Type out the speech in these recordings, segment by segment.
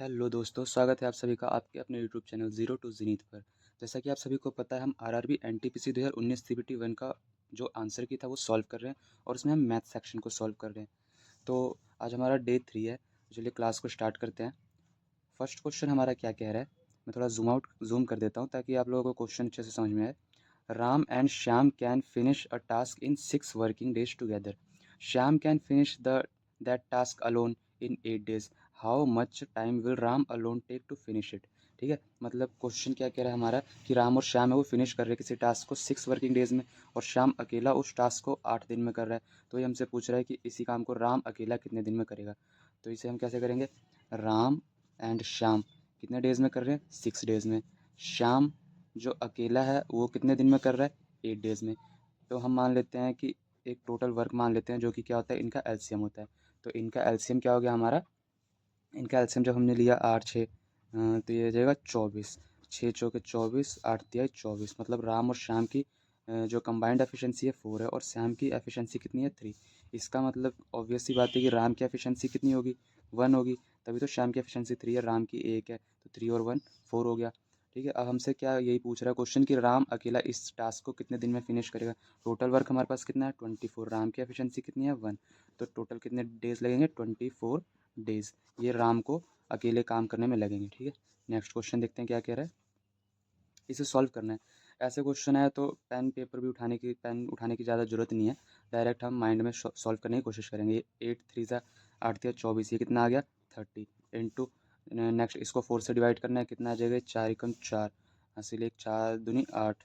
Hello दोस्तों, स्वागत है आप सभी का आपके अपने यूट्यूब चैनल ज़ीरो टू ज़ीनीथ पर। जैसा कि आप सभी को पता है, हम आरआरबी एनटीपीसी 2019 सीबीटी 1 का जो आंसर की था वो सॉल्व कर रहे हैं और उसमें हम मैथ सेक्शन को सॉल्व कर रहे हैं। तो आज हमारा डे 3 है। चलिए क्लास को स्टार्ट करते हैं। फर्स्ट क्वेश्चन हमारा क्या कह रहा है, मैं थोड़ा जूम कर देता हूँ ताकि आप लोगों को क्वेश्चन अच्छे से समझ में आए। Ram and Shyam can finish a task in 6 working days together. Shyam can finish the that task alone in 8 days। How much time will Ram alone take to finish it. ठीक है, मतलब क्वेश्चन क्या कह रहा है हमारा कि राम और श्याम है वो फिनिश कर रहे हैं किसी टास्क को 6 वर्किंग डेज में, और श्याम अकेला उस टास्क को 8 दिन में कर रहा है। तो ये हमसे पूछ रहा है कि इसी काम को राम अकेला कितने दिन में करेगा। तो इसे हम कैसे करेंगे, राम एंड श्याम कितने डेज में कर रहे हैं, 6 डेज में। श्याम जो अकेला है वो कितने दिन में कर रहा है, 8 डेज में। तो हम मान लेते हैं कि एक टोटल वर्क मान लेते हैं जो कि क्या होता है, इनका एलसीएम होता है। तो इनका एलसीएम क्या हो गया हमारा, इनका एलसीएम जब हमने लिया 8 6, तो ये हो जाएगा 24। 6 चौके 24, 8 तिहाई 24, मतलब राम और श्याम की जो कंबाइंड एफिशिएंसी है 4 है और श्याम की एफिशिएंसी कितनी है 3। इसका मतलब ऑब्वियस सी बात है कि राम की एफिशिएंसी कितनी होगी, 1 होगी। तभी तो श्याम की एफिशिएंसी 3 है, राम की 1 है, तो 3 और 1 4 हो गया। ठीक है, अब हमसे क्या यही पूछ रहा है क्वेश्चन कि राम अकेला इस टास्क को कितने दिन में फिनिश करेगा। टोटल वर्क हमारे पास कितना है 24, राम की एफिशिएंसी कितनी है 1, तो टोटल कितने डेज लगेंगे 24 डेज। ये राम को अकेले काम करने में लगेंगे। ठीक है, नेक्स्ट क्वेश्चन देखते हैं क्या कह रहा है। इसे सॉल्व करना है। ऐसे क्वेश्चन है तो पेन उठाने की ज़्यादा ज़रूरत नहीं है। डायरेक्ट हम माइंड में सॉल्व करने की कोशिश करेंगे। 8 3 8 24, ये कितना आ गया 30 इंटू, नेक्स्ट इसको 4 से डिवाइड करना है, कितना आ जाएगा 4 × 4, इसीलिए 4 दूनी 8,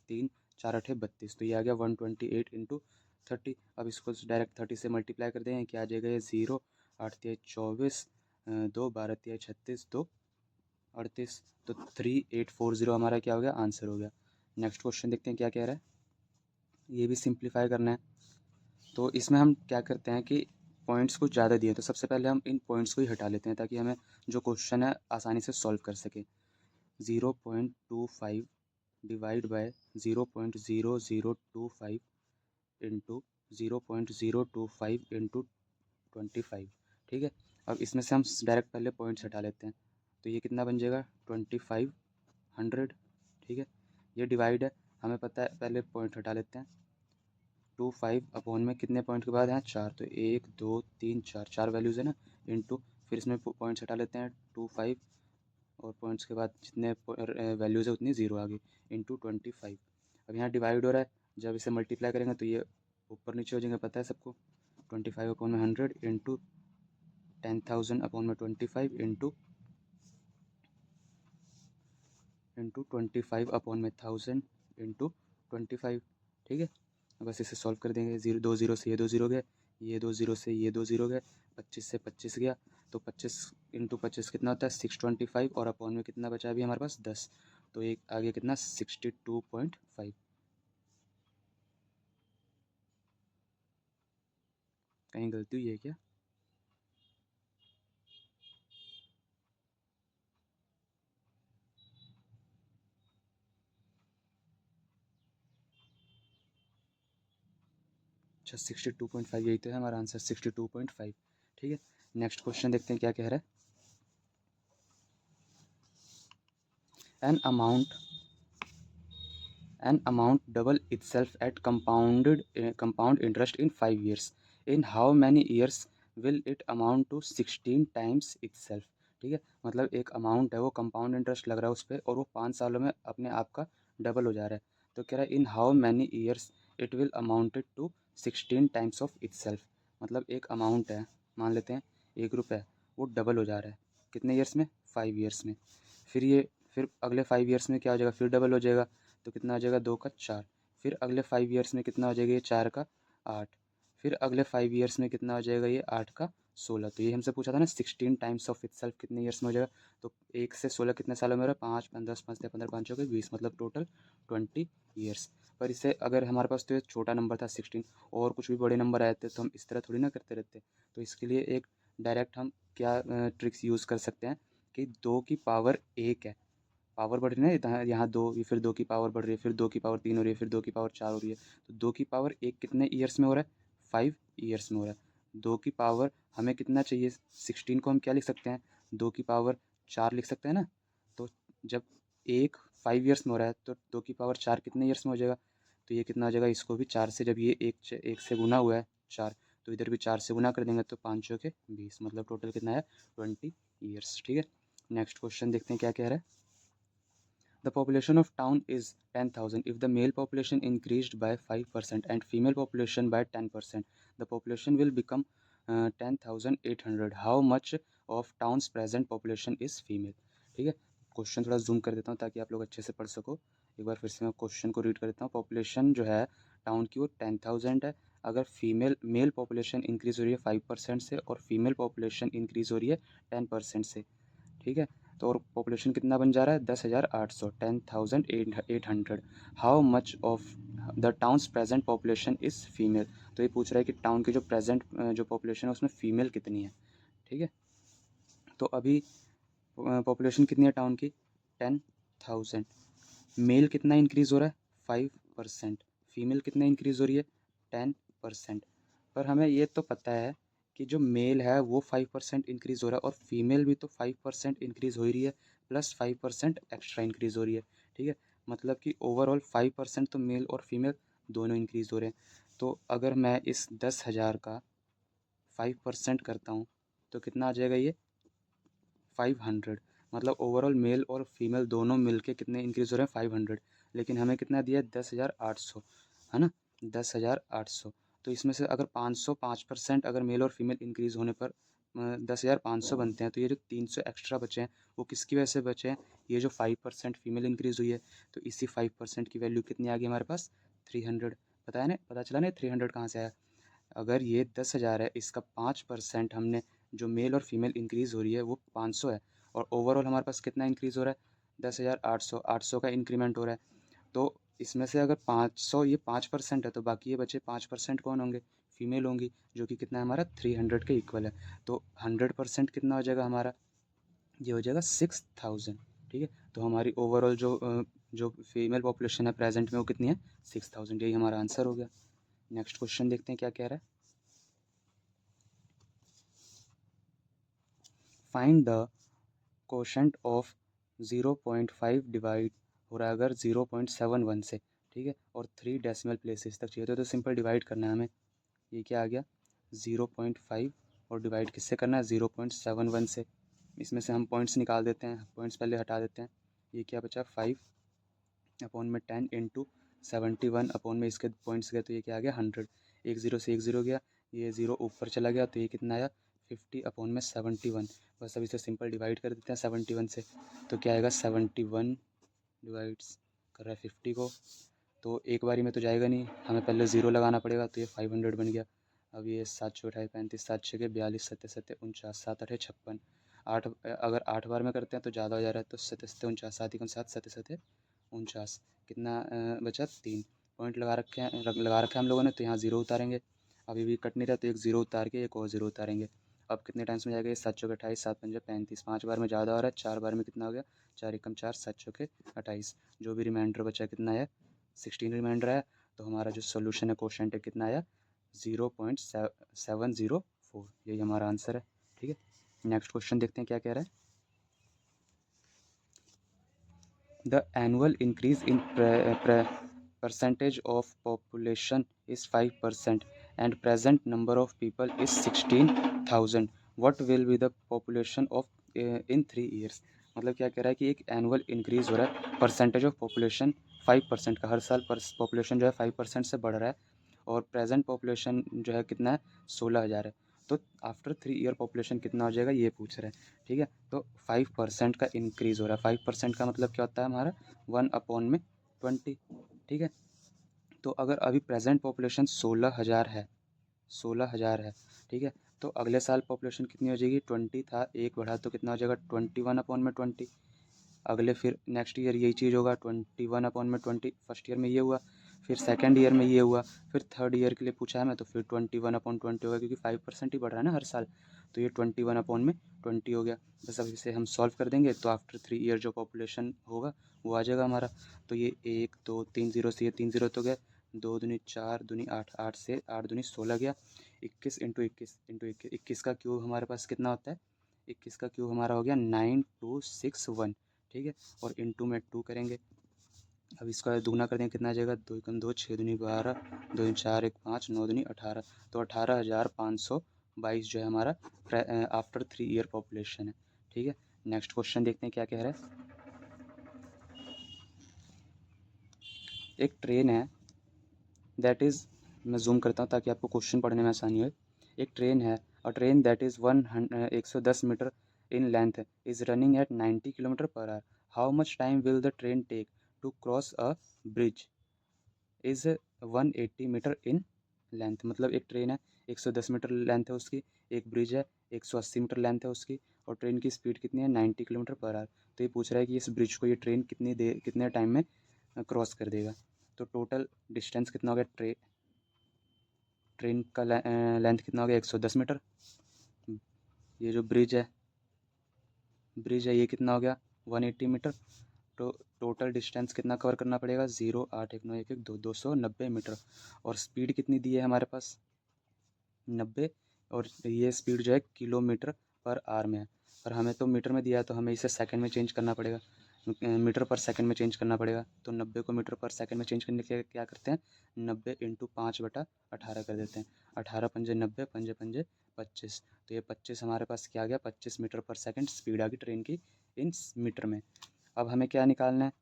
3 4 8 32, तो ये आ गया 128 इंटू 30। अब इसको डायरेक्ट 30 से मल्टीप्लाई कर देंगे, क्या आ जाएगा ये 0, 8 तिहाई 24, 2 12 तिहाई 36, 2 38, तो 3840 हमारा क्या हो गया, आंसर हो गया। नेक्स्ट क्वेश्चन देखते हैं क्या कह रहा है। ये भी सिंप्लीफाई करना है। तो इसमें हम क्या करते हैं कि पॉइंट्स कुछ ज़्यादा दिए, तो सबसे पहले हम इन पॉइंट्स को ही हटा लेते हैं ताकि हमें जो क्वेश्चन है आसानी से सॉल्व कर सके। 0.25 डिवाइड बाय 0.0025 इंटू 0.025 इंटू 25। ठीक है, अब इसमें से हम डायरेक्ट पहले पॉइंट्स हटा लेते हैं, तो ये कितना बन जाएगा 2500। ठीक है, ये डिवाइड है, हमें पता है, पहले पॉइंट हटा लेते हैं। 25 अपॉन में कितने पॉइंट के बाद हैं 4, तो 1 2 3 4, 4 वैल्यूज़ है ना, इंटू फिर इसमें पॉइंट्स हटा लेते हैं 25, और पॉइंट्स के बाद जितने वैल्यूज़ है उतनी ज़ीरो आ गई, इंटू 25। अब यहाँ डिवाइड हो रहा है, जब इसे मल्टीप्लाई करेंगे तो ये ऊपर नीचे हो जाएंगे, पता है सबको। 25 अपॉन में 100 इंटू 10,000 अपॉन में 25 इंटू 25 अपॉन में 1000 इंटू 25। ठीक है, बस इसे सॉल्व कर देंगे। 2 0 से ये 2 0 गए, ये 2 0 से ये 2 0 गए, 25 से 25 गया, तो 25 इंटू 25 कितना होता है 625, और अपॉन में कितना बचा अभी हमारे पास 10, तो एक आगे कितना 62.5। कहीं गलती हुई है क्या। अच्छा 62.5 यही तो है हमारा आंसर, 62.5। ठीक है, नेक्स्ट क्वेश्चन देखते हैं क्या कह रहा है। An amount double itself at compound interest in 5 years. In how many years will it amount to 16 times itself। ठीक है, मतलब एक अमाउंट है वो कंपाउंड इंटरेस्ट लग रहा है उस पर, और वो 5 सालों में अपने आप का डबल हो जा रहा है। तो कह रहा है in how many years it will amounted to 16 times of itself. मतलब एक अमाउंट है, मान लेते हैं 1 रुपये, वो डबल हो जा रहा है कितने ईयर्स में, 5 ईयर्स में। फिर अगले 5 ईयर्स में क्या हो जाएगा, फिर डबल हो जाएगा, तो कितना आ जाएगा 2 का 4। फिर अगले 5 ईयर्स में कितना हो जाएगा ये 4 का 8। फिर अगले 5 ईयर्स में कितना हो जाएगा ये 8 का 16। तो ये हमसे पूछा था ना 16 टाइम्स ऑफ इटसेल्फ कितने ईयर्स में हो जाएगा। तो 1 से 16 कितने सालों में हो रहा है, 5 5 10 5 15 5 हो गए 20, मतलब टोटल 20 ईयर्स। पर इससे अगर हमारे पास तो ये छोटा नंबर था 16, और कुछ भी बड़े नंबर आए थे तो हम इस तरह थोड़ी ना करते रहते। तो इसके लिए एक डायरेक्ट हम क्या ट्रिक्स यूज़ कर सकते हैं कि 2 की पावर 1 है, पावर बढ़ रही है ना, यहाँ 2, ये फिर 2 की पावर बढ़ रही है, फिर 2 की पावर 3 हो रही है, फिर 2 की पावर 4 हो रही है, तो 2 की पावर 1 कितने ईयर्स में हो रहा है, 5 ईयर्स में हो रहा है। 2 की पावर हमें कितना चाहिए 16 को हम क्या लिख सकते हैं, 2 की पावर 4 लिख सकते हैं ना। तो जब एक 5 ईयर्स में हो रहा है तो 2 की पावर 4 कितने ईयर्स में हो जाएगा, तो ये कितना हो जाएगा, इसको भी 4 से, जब ये एक से गुना हुआ है 4, तो इधर भी 4 से गुना कर देंगे तो 5 चौके 20, मतलब टोटल कितना है 20 ईयर्स। ठीक है, नेक्स्ट क्वेश्चन देखते हैं क्या कह रहा है। The population of town is 10,000. If the male population increased by 5% and female population by 10%, the population will become 10,800. How much of town's present population is female? ठीक है, क्वेश्चन थोड़ा जूम कर देता हूँ ताकि आप लोग अच्छे से पढ़ सको। एक बार फिर से मैं क्वेश्चन को रीड कर देता हूँ। पॉपुलेशन जो है टाउन की वो 10,000 है। अगर मेल पॉपुलेशन इंक्रीज़ हो रही है 5% से और फीमेल पॉपुलेशन इंक्रीज़ हो रही है 10% से, ठीक है, तो और पॉपुलेशन कितना बन जा रहा है 10,800, 10,800। How much of the towns present population is female. तो ये पूछ रहा है कि टाउन की जो प्रेजेंट जो पॉपुलेशन है उसमें फीमेल कितनी है। ठीक है, तो अभी पॉपुलेशन कितनी है टाउन की 10,000। मेल कितना इंक्रीज़ हो रहा है 5%, फीमेल कितना इंक्रीज़ हो रही है 10%। पर हमें ये तो पता है कि जो मेल है वो 5% इंक्रीज़ हो रहा है और फीमेल भी तो 5% इंक्रीज़ हो ही रही है, प्लस 5% एक्स्ट्रा इंक्रीज़ हो रही है। ठीक है, मतलब कि ओवरऑल 5% तो मेल और फीमेल दोनों इंक्रीज़ हो रहे हैं। तो अगर मैं इस 10,000 का 5% करता हूँ तो कितना आ जाएगा ये 500, मतलब ओवरऑल मेल और फीमेल दोनों मिलके कितने इंक्रीज़ हो रहे हैं 500। लेकिन हमें कितना दिया है 10,800, है ना, 10,800। तो इसमें से अगर 5% अगर मेल और फीमेल इंक्रीज़ होने पर 10,500 बनते हैं, तो ये जो 300 एक्स्ट्रा बचे हैं वो किसकी वजह से बचे हैं, ये जो 5% फीमेल इंक्रीज़ हुई है, तो इसी 5% की वैल्यू कितनी आ गई हमारे पास 300। पता है ना, पता चला ना 300 कहाँ से आया। अगर ये 10,000 है, इसका 5% हमने जो मेल और फीमेल इंक्रीज़ हो रही है वो 500 है, और ओवरऑल हमारे पास कितना इंक्रीज़ हो रहा है 10,800, 800 का इंक्रीमेंट हो रहा है। तो इसमें से अगर 500 ये 5% है तो बाकी ये बचे 5% कौन होंगे, फीमेल होंगी, जो कि कितना है हमारा 300 के इक्वल है। तो 100% कितना हो जाएगा हमारा, ये हो जाएगा 6,000। ठीक है, तो हमारी ओवरऑल जो फीमेल पॉपुलेशन है प्रेजेंट में वो कितनी है 6,000। यही हमारा आंसर हो गया। नेक्स्ट क्वेश्चन देखते हैं क्या कह रहा है। Find the quotient of 0.5 divide हो रहा है अगर 0.71 से, ठीक है, और 3 डेसिमल प्लेसेस तक चाहिए तो सिंपल डिवाइड करना है हमें। ये क्या आ गया 0.5 और डिवाइड किससे करना है 0.71 से। इसमें से हम पॉइंट्स निकाल देते हैं, पॉइंट्स पहले हटा देते हैं। ये क्या बचा 5/10 इंटू 71 अपॉन में इसके पॉइंट्स गए तो ये क्या आ गया 100। एक ज़ीरो से एक ज़ीरो गया, ये ज़ीरो ऊपर चला गया तो ये कितना आया 50/71। बस अब इसे सिंपल डिवाइड कर देते हैं 71 से, तो क्या आएगा 71 डिवाइड्स कर रहा है 50 को, तो एक बारी में तो जाएगा नहीं, हमें पहले ज़ीरो लगाना पड़ेगा, तो ये 500 बन गया। अब ये 7×8 = 35, 7×6 = 42, 7×7 = 49, 7×8 = 56। आठ अगर 8 बार में करते हैं तो ज़्यादा हो जा रहा है, तो 7×7 = 49, 7×7 = 7, 7×7 = 49। कितना बचा 3 पॉइंट लगा रखे हैं, हम लोगों ने, तो यहाँ ज़ीरो उतारेंगे। अभी भी कट नहीं रहा तो एक ज़ीरो उतार के एक और ज़ीरो उतारेंगे। अब कितने टाइम्स में जाएगा ये 7×28, 7×5 = 35, 5 बार में ज़्यादा हो रहा है, 4 बार में कितना हो गया 4×1 = 4, 7×28। जो भी रिमाइंडर बचा कितना है 16 रिमाइंडर आया। तो हमारा जो सोल्यूशन है क्वोशेंट है कितना आया 0.704। यही हमारा आंसर है। ठीक है, नेक्स्ट क्वेश्चन देखते हैं क्या कह रहा है। The annual increase in percentage of population is 5% and present number of people is 16,000. What will be the population of in 3 years। मतलब क्या कह रहा है कि एक एनुअल इंक्रीज़ हो रहा है परसेंटेज ऑफ पॉपुलेशन 5% का, हर साल पॉपुलेशन जो है 5% से बढ़ रहा है, और प्रेजेंट पॉपुलेशन जो है कितना है 16,000 है। तो आफ्टर 3 ईयर पॉपुलेशन कितना हो जाएगा ये पूछ रहा है। ठीक है, तो 5% का इंक्रीज़ हो रहा है। 5% का मतलब क्या होता है हमारा 1/20। ठीक है, तो अगर अभी प्रेजेंट पॉपुलेशन 16,000 है, 16,000 है, ठीक है, तो अगले साल पॉपुलेशन कितनी हो जाएगी 20 था, एक बढ़ा तो कितना हो जाएगा 21/20। अगले फिर नेक्स्ट ईयर यही चीज़ होगा 21/20। फर्स्ट ईयर में ये हुआ, फिर सेकंड ईयर में ये हुआ, फिर थर्ड ईयर के लिए पूछा है मैं तो फिर 21/20 होगा, क्योंकि 5% ही बढ़ रहा है ना हर साल, तो ये 21/20 हो गया। बस अब इसे हम सॉल्व कर देंगे तो आफ्टर 3 ईयर जो पॉपुलेशन होगा वो आ जाएगा हमारा। तो ये 1 2 3 ज़ीरो से ये 3 ज़ीरो तो गए, 2 दूनी 4 दूनी 8, 8 से 8 दूनी 16 गया, 21 × 21 × 21 का क्यूब हमारे पास कितना होता है 21 का क्यूब हमारा हो गया 9261, ठीक है। और इंटू में 2 करेंगे। अब इसका दुगना कर देंगे, कितना आ जाएगा, 2 एकम 2, 6 दूनी 12, 2 दूनी 4, 1 5, 9 दूनी 18, तो 18,522 जो है हमारा आफ्टर 3 ईयर पॉपुलेशन है, ठीक है। नेक्स्ट क्वेश्चन देखते हैं क्या कह रहा है। एक ट्रेन है दैट इज़, मैं जूम करता हूँ ताकि आपको क्वेश्चन पढ़ने में आसानी हो। एक ट्रेन है, और train that is 110 metre in length is running at 90 kilometre per hour. How much time will the train take to cross a bridge is 180 metre in length. मतलब एक ट्रेन है, 110 मीटर लेंथ है उसकी, एक bridge है 180 metre length है उसकी, और ट्रेन की स्पीड कितनी है, 90 किलोमीटर पर आवर। तो ये पूछ रहा है कि इस ब्रिज को ये ट्रेन कितने टाइम में क्रॉस कर देगा। तो टोटल डिस्टेंस कितना हो गया, ट्रेन का लेंथ कितना हो गया, 110 मीटर। ये जो ब्रिज है ये कितना हो गया, 180 मीटर। तो टोटल डिस्टेंस कितना कवर करना पड़ेगा, 0 8 1 9 1 1 2 290 मीटर। और स्पीड कितनी दी है हमारे पास, 90, और ये स्पीड जो है किलोमीटर पर आवर में है। और हमें तो मीटर में दिया है, तो हमें इसे सेकंड में चेंज करना पड़ेगा, मीटर पर सेकंड में चेंज करना पड़ेगा। तो 90 को मीटर पर सेकंड में चेंज करने के लिए क्या करते हैं, 90 इंटू 5/18 कर देते हैं। 18 पंजे 90, पंजे पंजे 25, तो ये 25 हमारे पास क्या आ गया, 25 मीटर पर सेकंड स्पीड आ गई ट्रेन की इन मीटर में। अब हमें क्या निकालना है,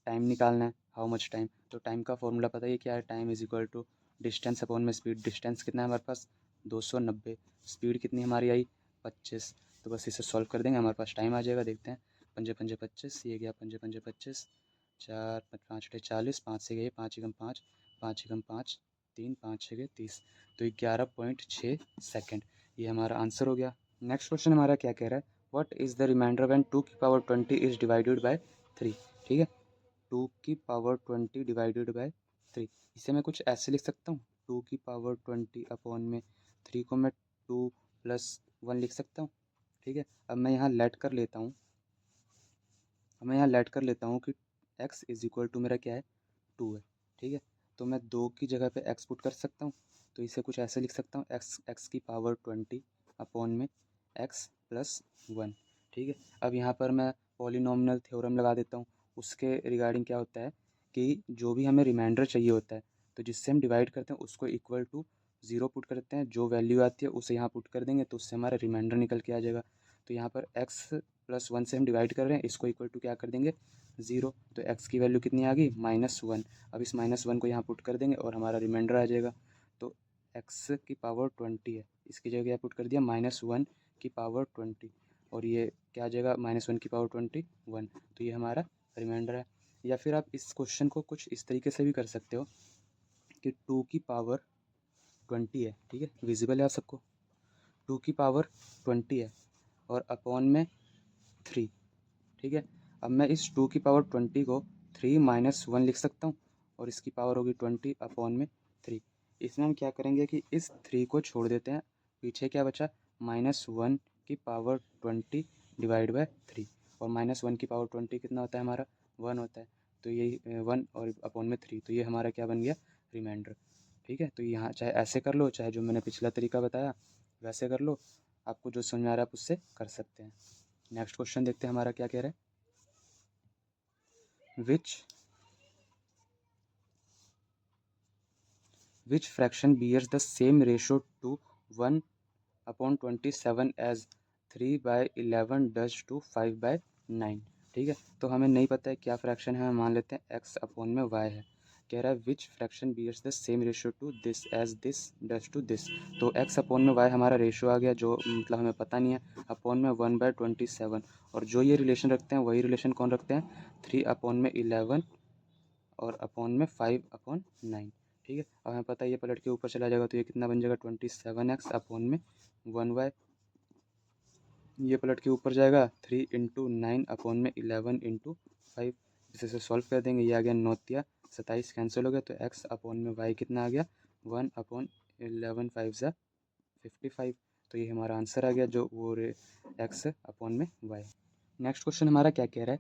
टाइम निकालना है, हाउ मच टाइम। तो टाइम का फॉर्मूला पता है क्या है, time is equal to distance upon में स्पीड। डिस्टेंस कितना है हमारे पास, 290, स्पीड कितनी हमारी आई, 25। तो बस इसे सॉल्व कर देंगे, हमारे पास टाइम आ जाएगा। देखते हैं, पंजे पंजे 25, ये गया पंजे पंजे 25, 4 5 8 40, 5 से गए 5 एकम 5, 5 एकम 5 3, 5 6 30, तो 11.6 सेकेंड, ये हमारा आंसर हो गया। नेक्स्ट क्वेश्चन हमारा क्या कह रहा है, what is the reminder when 2 की पावर 20 इज़ डिवाइडेड बाय 3, ठीक है। 2 की पावर 20 डिवाइडेड बाय 3, इसे मैं कुछ ऐसे लिख सकता हूँ, 2 की पावर 20 अपॉन में 3 को मैं 2 + 1 लिख सकता हूँ, ठीक है। अब मैं यहाँ लेट कर लेता हूँ, कि x इज़ इक्वल टू मेरा क्या है, 2 है, ठीक है। तो मैं 2 की जगह पे x पुट कर सकता हूँ, तो इसे कुछ ऐसे लिख सकता हूँ, x की पावर 20 अपॉन में x + 1, ठीक है। अब यहाँ पर मैं पॉलिनॉमियल थ्योरम लगा देता हूँ। उसके रिगार्डिंग क्या होता है कि जो भी हमें रिमाइंडर चाहिए होता है, तो जिससे हम डिवाइड करते हैं उसको इक्वल टू 0 पुट करते हैं, जो वैल्यू आती है उसे यहाँ पुट कर देंगे, तो उससे हमारा रिमाइंडर निकल के आ जाएगा। तो यहाँ पर x + 1 से हम डिवाइड कर रहे हैं, इसको इक्वल टू क्या कर देंगे, 0। तो x की वैल्यू कितनी आ गई, -1। अब इस -1 को यहाँ पुट कर देंगे और हमारा रिमाइंडर आ जाएगा। तो x की पावर 20 है, इसकी जगह यहाँ पुट कर दिया -1 की पावर 20, और ये क्या आ जाएगा, -1 की पावर 21। तो ये हमारा रिमाइंडर है। या फिर आप इस क्वेश्चन को कुछ इस तरीके से भी कर सकते हो कि 2 की पावर 20 है, ठीक है, विजिबल है आप सबको, 2 की पावर 20 है और अपॉन में 3, ठीक है। अब मैं इस 2 की पावर 20 को 3 - 1 लिख सकता हूँ, और इसकी पावर होगी 20 अपॉन में 3। इसमें हम क्या करेंगे कि इस 3 को छोड़ देते हैं, पीछे क्या बचा, -1 की पावर 20 डिवाइड बाय 3, और -1 की पावर 20 कितना होता है हमारा, 1 होता है। तो यही 1 और अपॉन में 3, तो ये हमारा क्या बन गया, रिमाइंडर, ठीक है। तो यहाँ चाहे ऐसे कर लो, चाहे जो मैंने पिछला तरीका बताया वैसे कर लो, आपको जो समझ में आ रहा है आप उससे कर सकते हैं। नेक्स्ट क्वेश्चन देखते हैं हमारा क्या कह रहा है, which fraction bears the same ratio to 1/27 as 3/11 does to 5/9, ठीक है। तो हमें नहीं पता है क्या फ्रैक्शन है, हम मान लेते हैं x अपॉन में y है। कह रहा है which fraction bears the same ratio to this as this does to this. तो x अपॉन में y हमारा रेशियो आ गया, जो मतलब हमें पता नहीं है, अपॉन में 1/27, और जो ये रिलेशन रखते हैं वही रिलेशन कौन रखते हैं, 3/11 और अपॉन में 5/9, ठीक है। अब हमें पता है ये पलट के ऊपर चला जाएगा, तो ये कितना बन जाएगा, 27x अपॉन में 1y, ये पलट के ऊपर जाएगा, 3 × 9 अपॉन में 11 × 5। इसे सॉल्व कर देंगे, ये आ गया 9 × 27 कैंसिल हो गया, तो x अपॉन में y कितना आ गया, 1/11 5 ज़ा 55। तो ये हमारा आंसर आ गया, जो वो x अपॉन में y। नेक्स्ट क्वेश्चन हमारा क्या कह रहा है,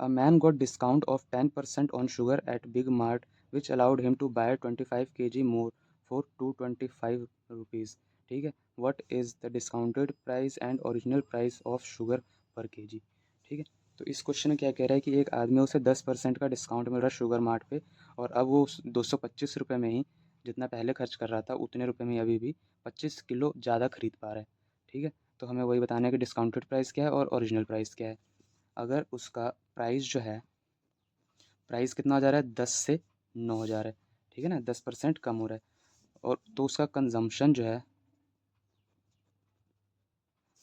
a man got discount of 10% on sugar at Big Mart which allowed him to buy 25 kg more for 225 rupees, ठीक है। What is the discounted price and original price of sugar per KG. ठीक है। तो इस question में क्या कह रहा है कि एक आदमी उसे 10% का डिस्काउंट मिल रहा है शुगर मार्ट पे, और अब वो 225 रुपये में ही जितना पहले खर्च कर रहा था उतने रुपये में अभी भी 25 किलो ज़्यादा खरीद पा रहा है। ठीक है। तो हमें वही बताना है कि डिस्काउंटेड प्राइस क्या है और ओरिजिनल प्राइस क्या है। अगर उसका प्राइस जो है, प्राइस कितना हो जा रहा है, 10 से 9 हो जा रहा है। ठीक है ना, 10% कम हो रहा है। और तो उसका कंजम्पशन जो है,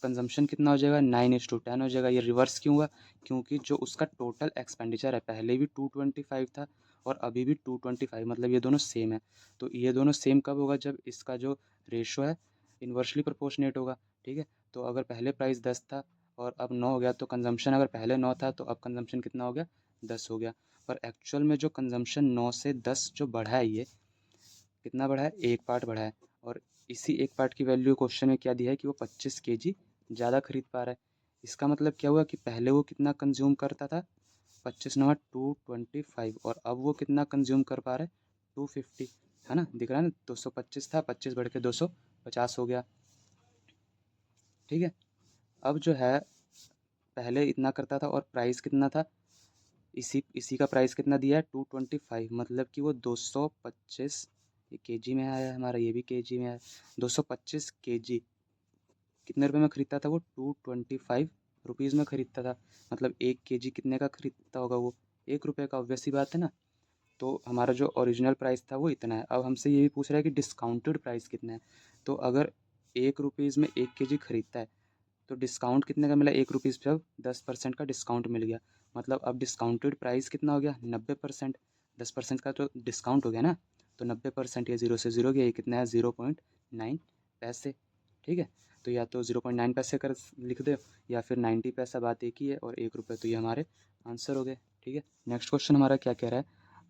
कंजम्पशन कितना हो जाएगा, 9:10 हो जाएगा। ये रिवर्स क्यों हुआ, क्योंकि जो उसका टोटल एक्सपेंडिचर है पहले भी 225 था और अभी भी 225, मतलब ये दोनों सेम है। तो ये दोनों सेम कब होगा, जब इसका जो रेशो है इन्वर्सली प्रोपोर्शनेट होगा। ठीक है। तो अगर पहले प्राइस 10 था और अब 9 हो गया, तो कंजम्पशन अगर पहले 9 था तो अब कंजम्पशन कितना हो गया, 10 हो गया। पर एक्चुअल में जो कंजम्पशन 9 से 10 जो बढ़ा है, ये कितना बढ़ा है, 1 पार्ट बढ़ा है। और इसी 1 पार्ट की वैल्यू क्वेश्चन में क्या दिया है कि वो 25 kg ज़्यादा खरीद पा रहा है। इसका मतलब क्या हुआ कि पहले वो कितना कंज्यूम करता था, 25 × 2 = 25, और अब वो कितना कंज्यूम कर पा रहा है, 250। है ना, दिख रहा है ना, 225 था, 25 बढ़ के 250 हो गया। ठीक है। अब जो है पहले इतना करता था और प्राइस कितना था, इसी इसी का प्राइस कितना दिया है, 225, मतलब कि वो 225, ये केजी में आया है हमारा, ये भी केजी में आया, 225 kg कितने रुपए में खरीदता था वो, 225 रुपीज़ में खरीदता था। मतलब 1 kg कितने का खरीदता होगा वो, 1 रुपये का, ऑब्वियस सी बात है ना। तो हमारा जो ओरिजिनल प्राइस था वो इतना है। अब हमसे ये भी पूछ रहा है कि डिस्काउंटेड प्राइस कितना है। तो अगर 1 रुपीज़ में 1 kg खरीदता है, तो डिस्काउंट कितने का मिला, 1 रुपीज़ पे अब 10% का डिस्काउंट मिल गया। मतलब अब डिस्काउंटेड प्राइस कितना हो गया, 90%। 10% का तो डिस्काउंट हो गया ना, तो 90%, ये 0 से 0 गया, ये कितना है, 0.9 पैसे। ठीक है। तो या तो 0.9 पैसे कर लिख दो, या फिर 90 पैसा, बात एक ही है, और 1 रुपये। तो ये हमारे आंसर हो गए। ठीक है। नेक्स्ट क्वेश्चन हमारा क्या कह रहा है,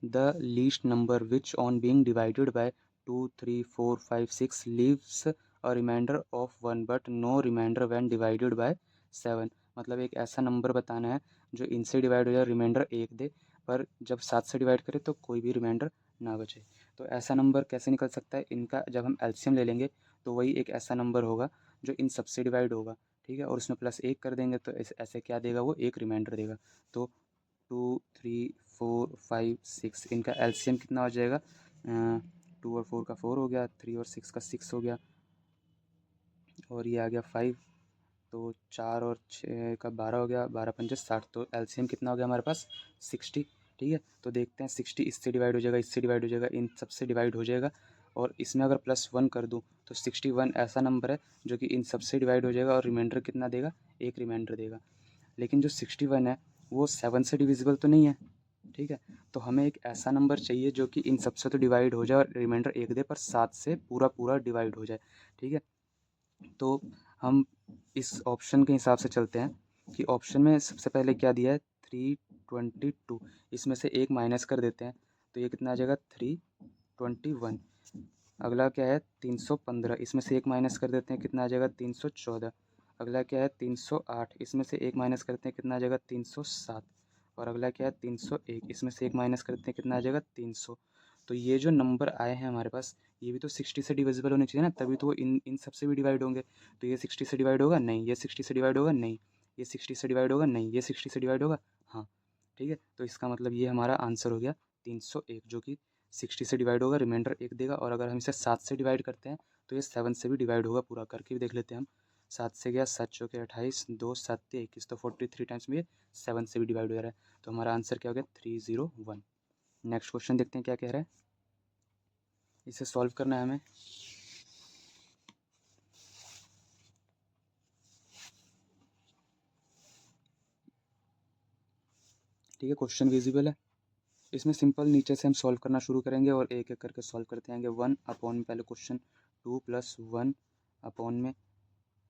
the least number which on being divided by 2, 3, 4, 5, 6 leaves a reminder of 1 but no reminder when divided by 7। मतलब एक ऐसा नंबर बताना है जो इनसे डिवाइड हो जाए, रिमाइंडर 1 दे, पर जब 7 से डिवाइड करे तो कोई भी रिमाइंडर ना बचे। तो ऐसा नंबर कैसे निकल सकता है, इनका जब हम एलसीएम ले लेंगे तो वही एक ऐसा नंबर होगा जो इन सबसे डिवाइड होगा। ठीक है। और उसमें +1 कर देंगे तो ऐसे क्या देगा, वो एक रिमाइंडर देगा। तो 2, 3, 4, 5, 6, इनका एलसीएम कितना हो जाएगा, 2 और 4 का 4 हो गया, 3 और 6 का 6 हो गया, और ये आ गया 5। तो 4 और 6 का 12 हो गया, 12 पंजे 60। तो एलसीएम कितना हो गया हमारे पास, 60। ठीक है। तो देखते हैं, 60 इससे डिवाइड हो जाएगा, इससे डिवाइड हो जाएगा, इन सबसे डिवाइड हो जाएगा, और इसमें अगर +1 कर दूँ तो 61 ऐसा नंबर है जो कि इन सबसे डिवाइड हो जाएगा, और रिमाइंडर कितना देगा, एक रिमाइंडर देगा। लेकिन जो 61 है वो 7 से डिविजिबल तो नहीं है। ठीक है। तो हमें एक ऐसा नंबर चाहिए जो कि इन सबसे तो डिवाइड हो जाए और रिमाइंडर एक दे, पर 7 से पूरा पूरा डिवाइड हो जाए। ठीक है। तो हम इस ऑप्शन के हिसाब से चलते हैं कि ऑप्शन में सबसे पहले क्या दिया है, 322, इसमें से एक माइनस कर देते हैं तो ये कितना आ जाएगा, 321। अगला क्या है, 315, इसमें से एक माइनस कर देते हैं, कितना आ जाएगा, 314। अगला क्या है, 308, इसमें से एक माइनस करते हैं, कितना आ जाएगा, 307। और अगला क्या है, 301, इसमें से एक माइनस करते हैं, कितना आ जाएगा, 300। तो ये जो नंबर आए हैं हमारे पास, ये भी तो 60 से डिविजिबल होने चाहिए ना, तभी तो वो इन इन सब से भी डिवाइड होंगे। तो ये 60 से डिवाइड होगा, नहीं, ये 60 से डिवाइड होगा, नहीं, ये 60 से डिवाइड होगा, नहीं, ये 60 से डिवाइड होगा, हाँ। ठीक है। तो इसका मतलब ये हमारा आंसर हो गया 301, जो कि 60 से डिवाइड होगा, रिमाइंडर एक देगा। और अगर हम इसे 7 से डिवाइड करते हैं तो ये 7 से भी डिवाइड होगा, पूरा करके भी देख लेते हैं हम। 7 से गया, 7 चौके 28, 2 7 21, तो 43 टाइम्स में ये 7 से भी डिवाइड हो रहा है। तो हमारा आंसर क्या हो गया, 301। नेक्स्ट क्वेश्चन देखते हैं क्या कह रहा है, इसे सॉल्व करना है हमें। ठीक है, क्वेश्चन विजिबल है। इसमें सिंपल नीचे से हम सॉल्व करना शुरू करेंगे और एक एक करके सॉल्व करते आएंगे। 1 अपॉन में पहले क्वेश्चन, 2 + 1 अपॉन में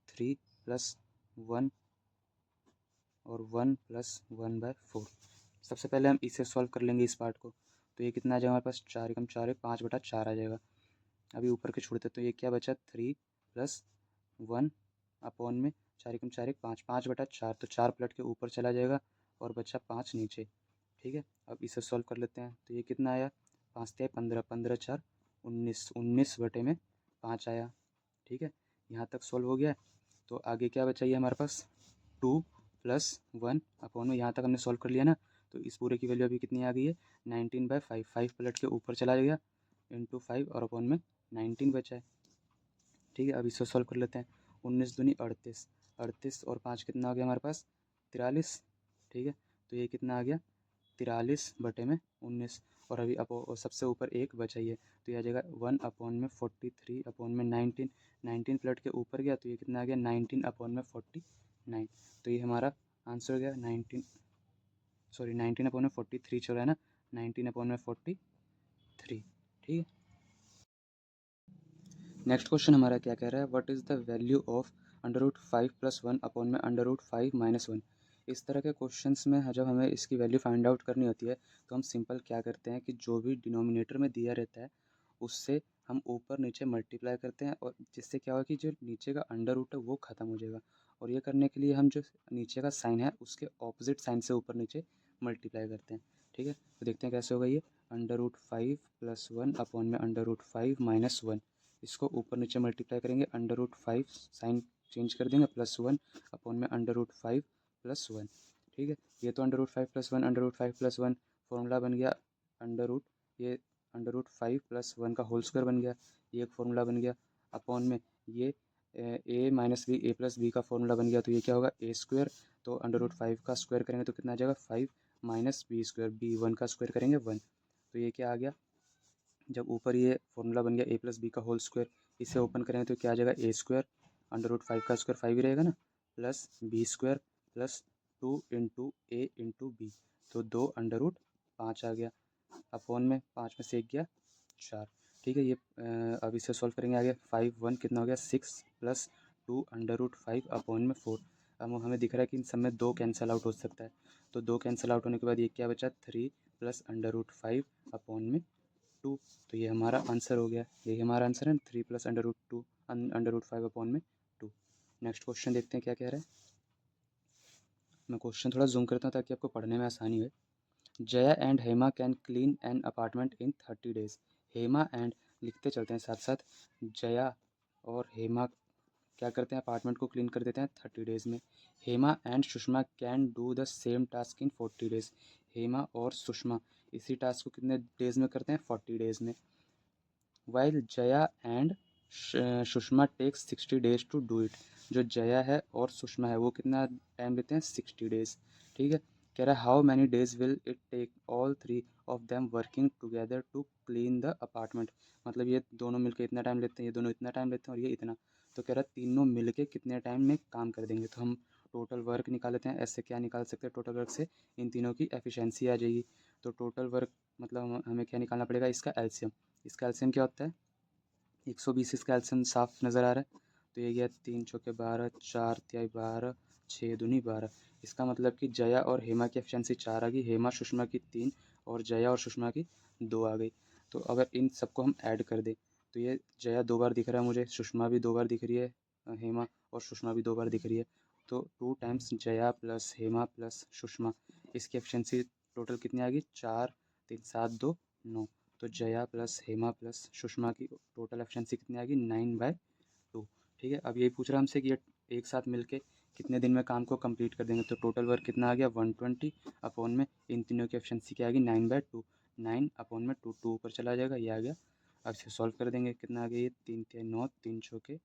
3 + 1, और 1 + 1/4। सबसे पहले हम इसे सॉल्व कर लेंगे, इस पार्ट को। तो ये कितना आ जाएगा हमारे पास, 4 एकम 4 है, 5/4 आ जाएगा। अभी ऊपर के छोड़ते तो ये क्या बचा, 3 + 1 अपॉन में 4 एकम 4 एक 5, 5/4, तो 4 पलट के ऊपर चला जाएगा और बचा 5 नीचे। ठीक है। अब इसे सॉल्व कर लेते हैं। तो ये कितना आया, 5 × 3 = 15, 15×4 = 19, 19 बटे में 5 आया। ठीक है, यहाँ तक सॉल्व हो गया है। तो आगे क्या बचा ये हमारे पास 2 + 1 अपॉन में, यहाँ तक हमने सॉल्व कर लिया ना। तो इस पूरे की वैल्यू अभी कितनी आ गई है 19/5। 5 पलट के ऊपर चला गया इंटू 5 और अपॉन में 19 बचा है। ठीक है, अब इसको सॉल्व कर लेते हैं। 19 दूनी 38, 38 और 5 कितना आ गया हमारे पास 43। ठीक है, तो ये कितना आ गया 43/19। और अभी और सबसे ऊपर एक बचा ही है, तो ये आ जाएगा 1/43 अपॉन में 19। 19 प्लट के ऊपर गया तो ये कितना आ गया 19/49। तो ये हमारा आंसर हो गया 19/43 चल रहा है ना, 19/43। ठीक है, नेक्स्ट क्वेश्चन हमारा क्या कह रहा है, what is the value of √5 + 1 upon में √5 - 1। इस तरह के क्वेश्चंस में जब हमें इसकी वैल्यू फाइंड आउट करनी होती है तो हम सिंपल क्या करते हैं कि जो भी डिनोमिनेटर में दिया रहता है उससे हम ऊपर नीचे मल्टीप्लाई करते हैं, और जिससे क्या होगा कि जो नीचे का अंडर रूट है वो ख़त्म हो जाएगा। और ये करने के लिए हम जो नीचे का साइन है उसके ऑपोजिट साइन से ऊपर नीचे मल्टीप्लाई करते हैं। ठीक है, तो देखते हैं कैसे होगा ये √5 + 1 अपॉन में √5 - 1। इसको ऊपर नीचे मल्टीप्लाई करेंगे, √5 साइन चेंज कर देंगे +1 अपॉन में √5 + 1। ठीक है, ये तो √5 + 1 √5 + 1 फॉर्मूला बन गया अंडर रूट, ये √5 + 1 का होल स्क्वायर बन गया, ये एक फार्मूला बन गया अपॉन में ये a - b a + b का फार्मूला बन गया। तो ये क्या होगा a²। तो √5 का स्क्वायर करेंगे तो कितना आ जाएगा 5 - b², b1 का स्क्वायर करेंगे 1। तो ये क्या आ गया, जब ऊपर ये फार्मूला बन गया a + b का होल स्क्वायर, इसे ओपन करेंगे तो क्या आ जाएगा a², √5 का स्क्वायर 5 ही रहेगा ना, plus b² plus 2 × a × b। तो 2 √5 आ गया अपॉन में 5 में से 1 गया 4। ठीक है, ये अब इसे सॉल्व करेंगे आगे। 5 1 कितना हो गया 6 प्लस 2 √5 अपॉन में 4। अब हमें दिख रहा है कि इन सब में 2 कैंसिल आउट हो सकता है, तो 2 कैंसिल आउट होने के बाद ये क्या बचा 3 प्लस √5 अपॉन में 2। तो ये हमारा आंसर हो गया, यही हमारा आंसर है 3 प्लस √5 अपॉन में 2। नेक्स्ट क्वेश्चन देखते हैं क्या कह रहा है। मैं क्वेश्चन थोड़ा जूम करता हूँ ताकि आपको पढ़ने में आसानी हो। Jaya and Hema can clean an apartment in 30 days. Hema and लिखते चलते हैं साथ साथ, जया और हेमा क्या करते हैं अपार्टमेंट को क्लीन कर देते हैं 30 डेज़ में। Hema and Sushma can do the same task in 40 days. Hema और सुषमा इसी टास्क को कितने डेज़ में करते हैं 40 डेज़ में। While Jaya and Sushma takes 60 days to do it. जो जया है और सुषमा है वो कितना टाइम लेते हैं 60 डेज। ठीक है, कह रहा है how many days will it take all 3 of them working together to clean the apartment. मतलब ये दोनों मिलके इतना टाइम लेते हैं, ये दोनों इतना टाइम लेते हैं और ये इतना। तो कह रहा है तीनों मिलके कितने टाइम में काम कर देंगे। तो हम टोटल वर्क निकाल लेते हैं। ऐसे क्या निकाल सकते हैं टोटल वर्क से, इन तीनों की एफिशिएंसी आ जाएगी। तो टोटल वर्क मतलब हमें क्या निकालना पड़ेगा इसका एलसीएम। इसका एलसीएम क्या होता है 120। इसका एलसीएम साफ नज़र आ रहा है, तो ये गया 3 चौके 12, 4 तिहाई 12, 6 दूनी 12। इसका मतलब कि जया और हेमा की एफिशिएंसी 4 आ गई, हेमा सुषमा की 3 और जया और सुषमा की 2 आ गई। तो अगर इन सबको हम ऐड कर दें तो ये जया 2 बार दिख रहा है मुझे, सुषमा भी 2 बार दिख रही है, हेमा और सुषमा भी 2 बार दिख रही है। तो 2 times Jaya plus Hema plus Sushma, इसकी एफिशिएंसी टोटल कितनी आ गई 4 3 7 2 9। तो जया प्लस हेमा प्लस सुषमा की टोटल एफिशिएंसी कितनी आ गई 9/2। ठीक है, अब यही पूछ रहा है हमसे कि ये एक साथ मिलके कितने दिन में काम को कंप्लीट कर देंगे। तो टोटल वर्क कितना आ गया 120 अपॉन में इन तीनों की एफिशिएंसी क्या आ गई 9/2। 9 अपॉन में 2 2 ऊपर चला जाएगा, ये आ गया। अब इसे सॉल्व कर देंगे, कितना आ गया ये 3 तिहाई 9, 3 चौके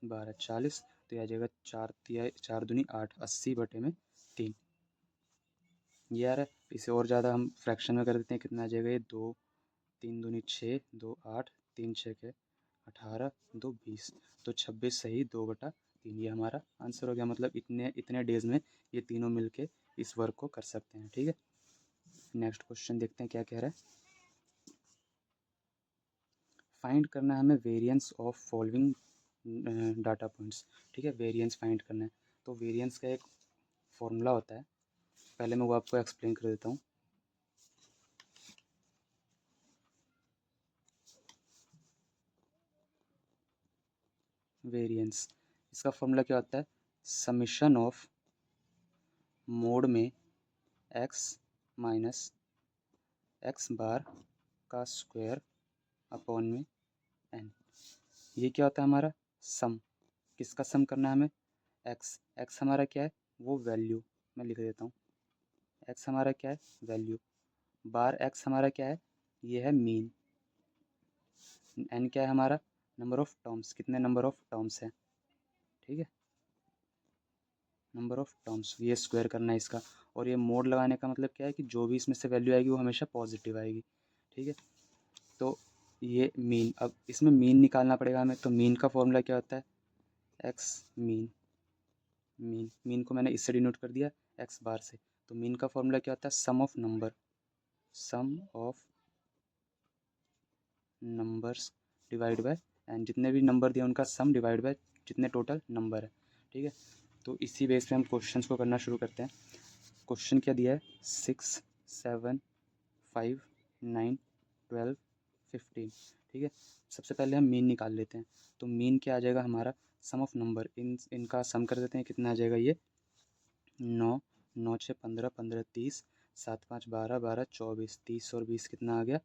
12, 40। तो ये आ जाएगा 4 तिहाई 4 दूनी 8, 80/3। ये आ रहा है। इसे और ज़्यादा हम फ्रैक्शन में कर देते हैं, कितना आ जाएगा ये 2 3 दूनी 6, 2 8, 3 छके 18, 2 20। तो 26 सही 2/3 ये हमारा आंसर हो गया। मतलब इतने इतने डेज में ये तीनों मिलके इस वर्क को कर सकते हैं। ठीक है, नेक्स्ट क्वेश्चन देखते हैं क्या कह रहा है। फाइंड करना है हमें variance of following data points. ठीक है, वेरिएंस फाइंड करना है। तो वेरिएंस का एक फॉर्मूला होता है, पहले मैं वो आपको एक्सप्लेन कर देता हूँ। वेरिएंस, इसका फॉर्मूला क्या होता है समिशन ऑफ मोड में x माइनस एक्स बार का स्क्वायर अपॉन में n। ये क्या होता है हमारा सम, किसका सम करना है हमें, एक्स, एक्स हमारा क्या है, वो वैल्यू, मैं लिख देता हूँ, एक्स हमारा क्या है, वैल्यू, बार एक्स हमारा क्या है, ये है मीन, एन क्या है हमारा, नंबर ऑफ टर्म्स, कितने नंबर ऑफ टर्म्स हैं, ठीक है, नंबर ऑफ टर्म्स, ये स्क्वायर करना है इसका। और ये मोड लगाने का मतलब क्या है कि जो भी इसमें से वैल्यू आएगी वो हमेशा पॉजिटिव आएगी, ठीक है। तो ये मीन, अब इसमें मीन निकालना पड़ेगा हमें, तो मीन का फॉर्मूला क्या होता है, एक्स मीन, मीन को मैंने इससे डिनोट कर दिया एक्स बार से। तो मीन का फॉर्मूला क्या होता है, sum of number, sum of numbers divide by n, जितने भी नंबर दिए उनका सम डिवाइड बाय जितने टोटल नंबर है, ठीक है। तो इसी बेस पे हम क्वेश्चंस को करना शुरू करते हैं। क्वेश्चन क्या दिया है, 6, 7, 5, 9, 12, 15, ठीक है। सबसे पहले हम मीन निकाल लेते हैं। तो मीन क्या आ जाएगा हमारा, सम ऑफ नंबर, इनका सम कर देते हैं, कितना आ जाएगा ये 9, 9 6 15, 15 30, 7 5 12, 12 24, 30 और 20 कितना आ गया,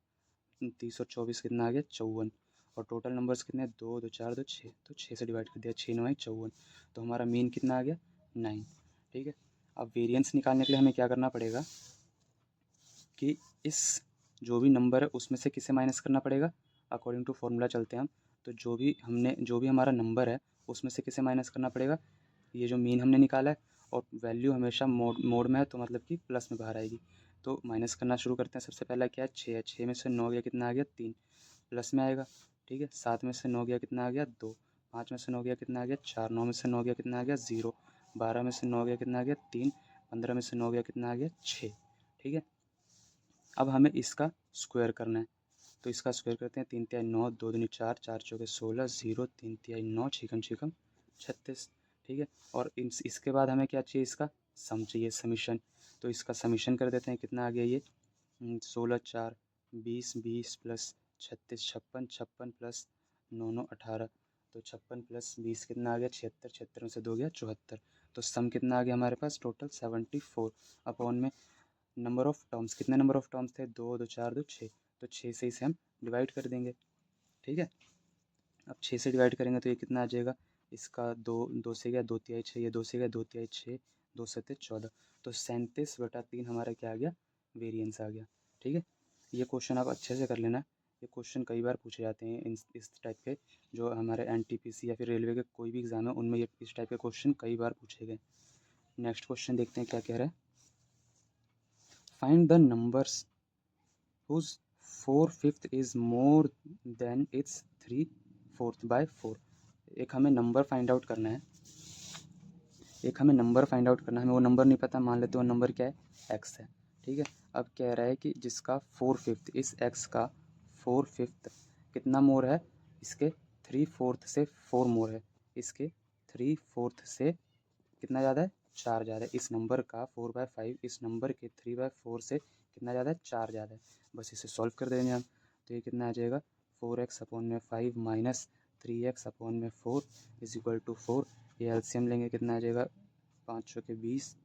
30 और 24 कितना आ गया 54। और टोटल नंबर्स कितने, 2 2 4 2 6, तो 6 से डिवाइड कर दिया, 6 9 54। तो हमारा मीन कितना आ गया 9, ठीक है। अब वेरिएंस निकालने के लिए हमें क्या करना पड़ेगा कि इस जो भी नंबर है उसमें से किसे माइनस करना पड़ेगा, अकॉर्डिंग टू फॉर्मूला चलते हैं हम। तो जो भी हमारा नंबर है उसमें से किसे माइनस करना पड़ेगा, ये जो मीन हमने निकाला है, और वैल्यू हमेशा मोड मोड में है तो मतलब कि प्लस में बाहर आएगी। तो माइनस करना शुरू करते हैं। सबसे पहला क्या है, 6 है, 6 में से 9 गया कितना आ गया 3, प्लस में आएगा, ठीक है। 7 में से 9 गया कितना आ गया 2, 5 में से 9 गया कितना आ गया 4, 9 में से 9 गया कितना आ गया 0, 12 में से 9 गया कितना आ गया 3, 15 में से 9 गया कितना आ गया 6, ठीक है। अब हमें इसका स्क्वायर करना है, तो इसका स्क्वायर करते हैं, 3 तिहाई 9, 2 दूनी 4, 4 चौके 16, 0, 3 तिहाई 9, छिकम छिकम 36, ठीक है। और इसके बाद हमें क्या चाहिए, इसका सम चाहिए, समीशन। तो इसका समीशन कर देते हैं, कितना आ गया ये 16 4 20, 20 प्लस 36 56, 56 प्लस 9 9 18, तो 56 प्लस 20 कितना आ गया 76, 76 में से 2 गया 74। तो सम कितना आ गया हमारे पास, टोटल 74 अपॉन में नंबर ऑफ टर्म्स, कितने नंबर ऑफ टर्म्स थे, 2 2 4 2 6, तो 6 से इसे हम डिवाइड कर देंगे, ठीक है। अब 6 से डिवाइड करेंगे तो ये कितना आ जाएगा, इसका 2, 2 से गया 2 तिहाई 6, ये 2 से गया 2 तिहाई 6, 2 सत्ते 14, तो 37/3 हमारा क्या आ गया, वेरिएंस आ गया, ठीक है। ये क्वेश्चन आप अच्छे से कर लेना, ये क्वेश्चन कई बार पूछे जाते हैं इस टाइप के, जो हमारे एनटीपीसी या फिर रेलवे के कोई भी एग्ज़ाम है उनमें ये इस टाइप के क्वेश्चन कई बार पूछे गए। नेक्स्ट क्वेश्चन देखते हैं क्या कह रहा है, find the numbers whose 4/5 is more than its 3/4/4। एक हमें नंबर फाइंड आउट करना है, हमें वो नंबर नहीं पता, मान लेते वो नंबर क्या है, एक्स है, ठीक है। अब कह रहा है कि जिसका 4/5, इस एक्स का 4/5 कितना मोर है, इसके 3/4 से 4 मोर है, इसके 3/4 से कितना ज़्यादा है, 4 ज़्यादा है, इस नंबर का 4/5 इस नंबर के 3/4 से कितना ज़्यादा है, 4 ज़्यादा है। बस इसे सॉल्व कर देंगे हम, तो ये कितना आ जाएगा, 4x/5 minus 3x/4 is equal to 4। ये एलसीएम लेंगे, कितना आ जाएगा, 5 चौके 20,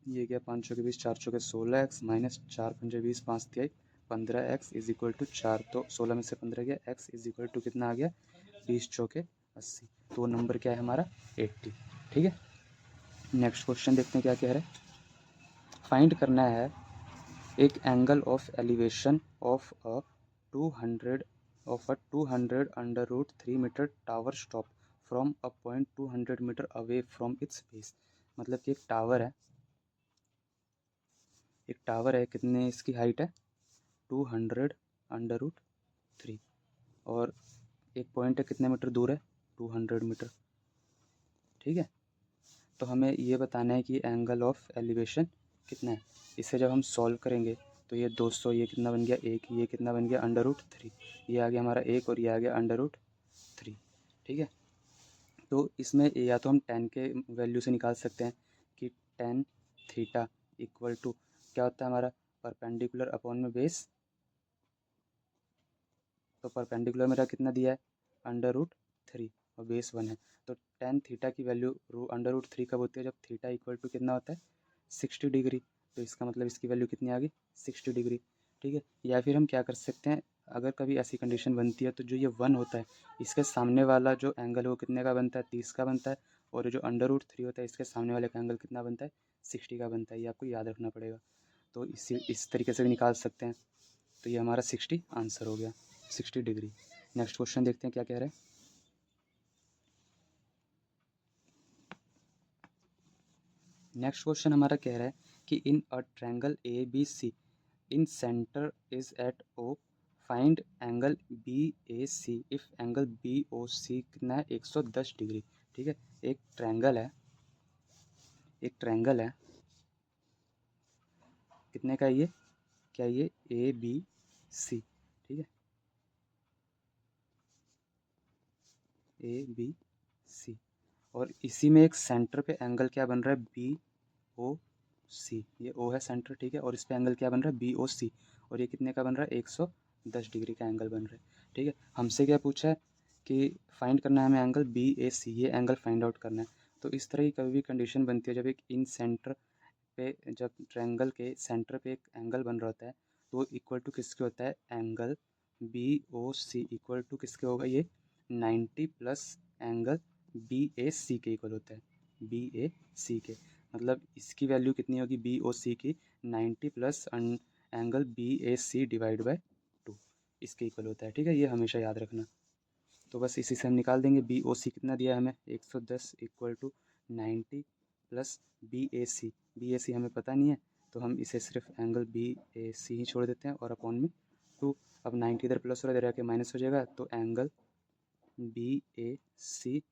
ये क्या 5 चौके 20, 4 चौके 16x माइनस 4 पंजे 20, 5 तिहाई 15x इज इक्वल टू 4। तो 16 में से 15 गया, x इज इक्वल टू कितना आ गया, 20 चौके 80। तो नंबर क्या है हमारा 80, ठीक है। नेक्स्ट क्वेश्चन देखते हैं क्या कह रहे हैं, फाइंड करना है एक angle of elevation of a 200 √3 metre tower stop from a point 200 metre away from its base. मतलब कि एक टावर है, कितने इसकी हाइट है 200 √3, और एक पॉइंट है कितने मीटर दूर है 200 मीटर, ठीक है। तो हमें ये बताना है कि एंगल ऑफ एलिवेशन कितना है। इसे जब हम सॉल्व करेंगे तो ये 200, ये कितना बन गया 1, ये कितना बन गया √3, ये आ गया हमारा 1 और ये आ गया √3, ठीक है। तो इसमें या तो हम tan के वैल्यू से निकाल सकते हैं कि tan थीटा इक्वल टू क्या होता है हमारा, परपेंडिकुलर अपॉन में बेस। तो परपेंडिकुलर मेरा कितना दिया है √3 और बेस 1 है। तो tan थीटा की वैल्यू √3 कब होती है, जब थीटा इक्वल टू कितना होता है 60 डिग्री। तो इसका मतलब इसकी वैल्यू कितनी आ गई 60 डिग्री, ठीक है। या फिर हम क्या कर सकते हैं, अगर कभी ऐसी कंडीशन बनती है तो जो ये 1 होता है इसके सामने वाला जो एंगल है वो कितने का बनता है, 30 का बनता है। और ये जो अंडर रूट 3 होता है इसके सामने वाले का एंगल कितना बनता है, 60 का बनता है। ये आपको याद रखना पड़ेगा। तो इस तरीके से भी निकाल सकते हैं। तो ये हमारा 60 आंसर हो गया, 60 डिग्री। नेक्स्ट क्वेश्चन देखते हैं क्या कह रहे हैं। नेक्स्ट क्वेश्चन हमारा कह रहा है कि in a triangle A B C incentre is at O, find angle B A C if angle B O C कितना है, 110 डिग्री। ठीक है, एक ट्रायंगल है, एक ट्रायंगल है, कितने का है ये, क्या ये ए बी सी, ठीक है, ए बी सी। और इसी में एक सेंटर पे एंगल क्या बन रहा है, बी ओ सी। ये ओ है सेंटर, ठीक है, और इस पे एंगल क्या बन रहा है, बी ओ सी। और ये कितने का बन रहा है, 110 डिग्री का एंगल बन रहा है। ठीक है, हमसे क्या पूछा है कि फाइंड करना है हमें एंगल बी ए सी, ये एंगल फाइंड आउट करना है। तो इस तरह की कभी भी कंडीशन बनती है जब एक इन सेंटर पे, जब ट्रायंगल के सेंटर पे एक एंगल बन रहा होता है तो इक्वल टू किसके होता है, angle B O C equal to किसके होगा, ये 90 plus angle B A C के इक्वल होता है, बी ए सी के। मतलब इसकी वैल्यू कितनी होगी, बी ओ सी की 90 plus angle B A C divide by 2, इसके इक्वल होता है। ठीक है, ये हमेशा याद रखना। तो बस इसी से हम निकाल देंगे, बी ओ सी कितना दिया है हमें, 110 equal to 90 plus B A सी हमें पता नहीं है तो हम इसे सिर्फ एंगल बी ए सी ही छोड़ देते हैं और अपॉन में 2। अब 90 इधर प्लस हो रहा है, इधर आके माइनस हो जाएगा, तो angle B A C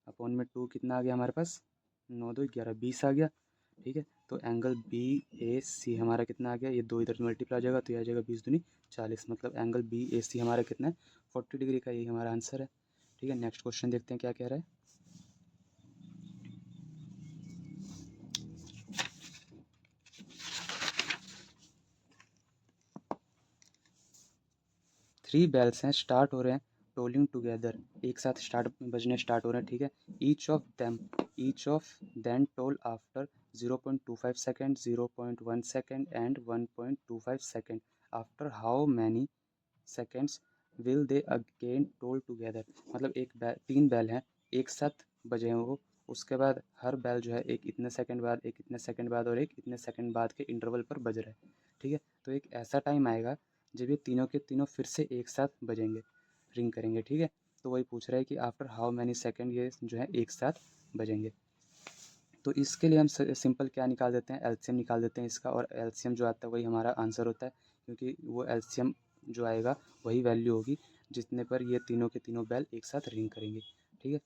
upon में 2 कितना आ गया हमारे पास, 9 2 11 20 आ गया। ठीक है, तो एंगल बी ए सी हमारा कितना आ गया, ये 2 इधर मल्टीप्लाई हो जाएगा तो ये आ जाएगा 20 दूनी 40। मतलब एंगल बी ए सी हमारा कितना है, 40 डिग्री का, यही हमारा आंसर है। ठीक है, नेक्स्ट क्वेश्चन देखते हैं क्या कह रहा है। 3 बेल्स हैं, स्टार्ट हो रहे हैं, टोलिंग टुगेदर, एक साथ बजने स्टार्ट हो रहे हैं। ठीक है, each of then toll after 0.25 second, 0.1 second and 1.25 second. After how many seconds will they again toll together. मतलब 3 बैल हैं, एक साथ बजे हैं वो, उसके बाद हर बैल जो है एक इतने सेकंड बाद, एक इतने सेकंड बाद और एक इतने सेकंड बाद के इंटरवल पर बज रहा है। ठीक है, तो एक ऐसा टाइम आएगा जब ये तीनों के तीनों फिर से एक साथ बजेंगे, रिंग करेंगे। ठीक है, तो वही पूछ रहा है कि आफ्टर हाउ मैनी सेकेंड ये जो है एक साथ बजेंगे। तो इसके लिए हम सिंपल क्या निकाल देते हैं, एलसीएम निकाल देते हैं इसका, और एलसीएम जो आता है वही हमारा आंसर होता है, क्योंकि वो एलसीएम जो आएगा वही वैल्यू होगी जितने पर ये तीनों के तीनों बैल एक साथ रिंग करेंगे। ठीक है,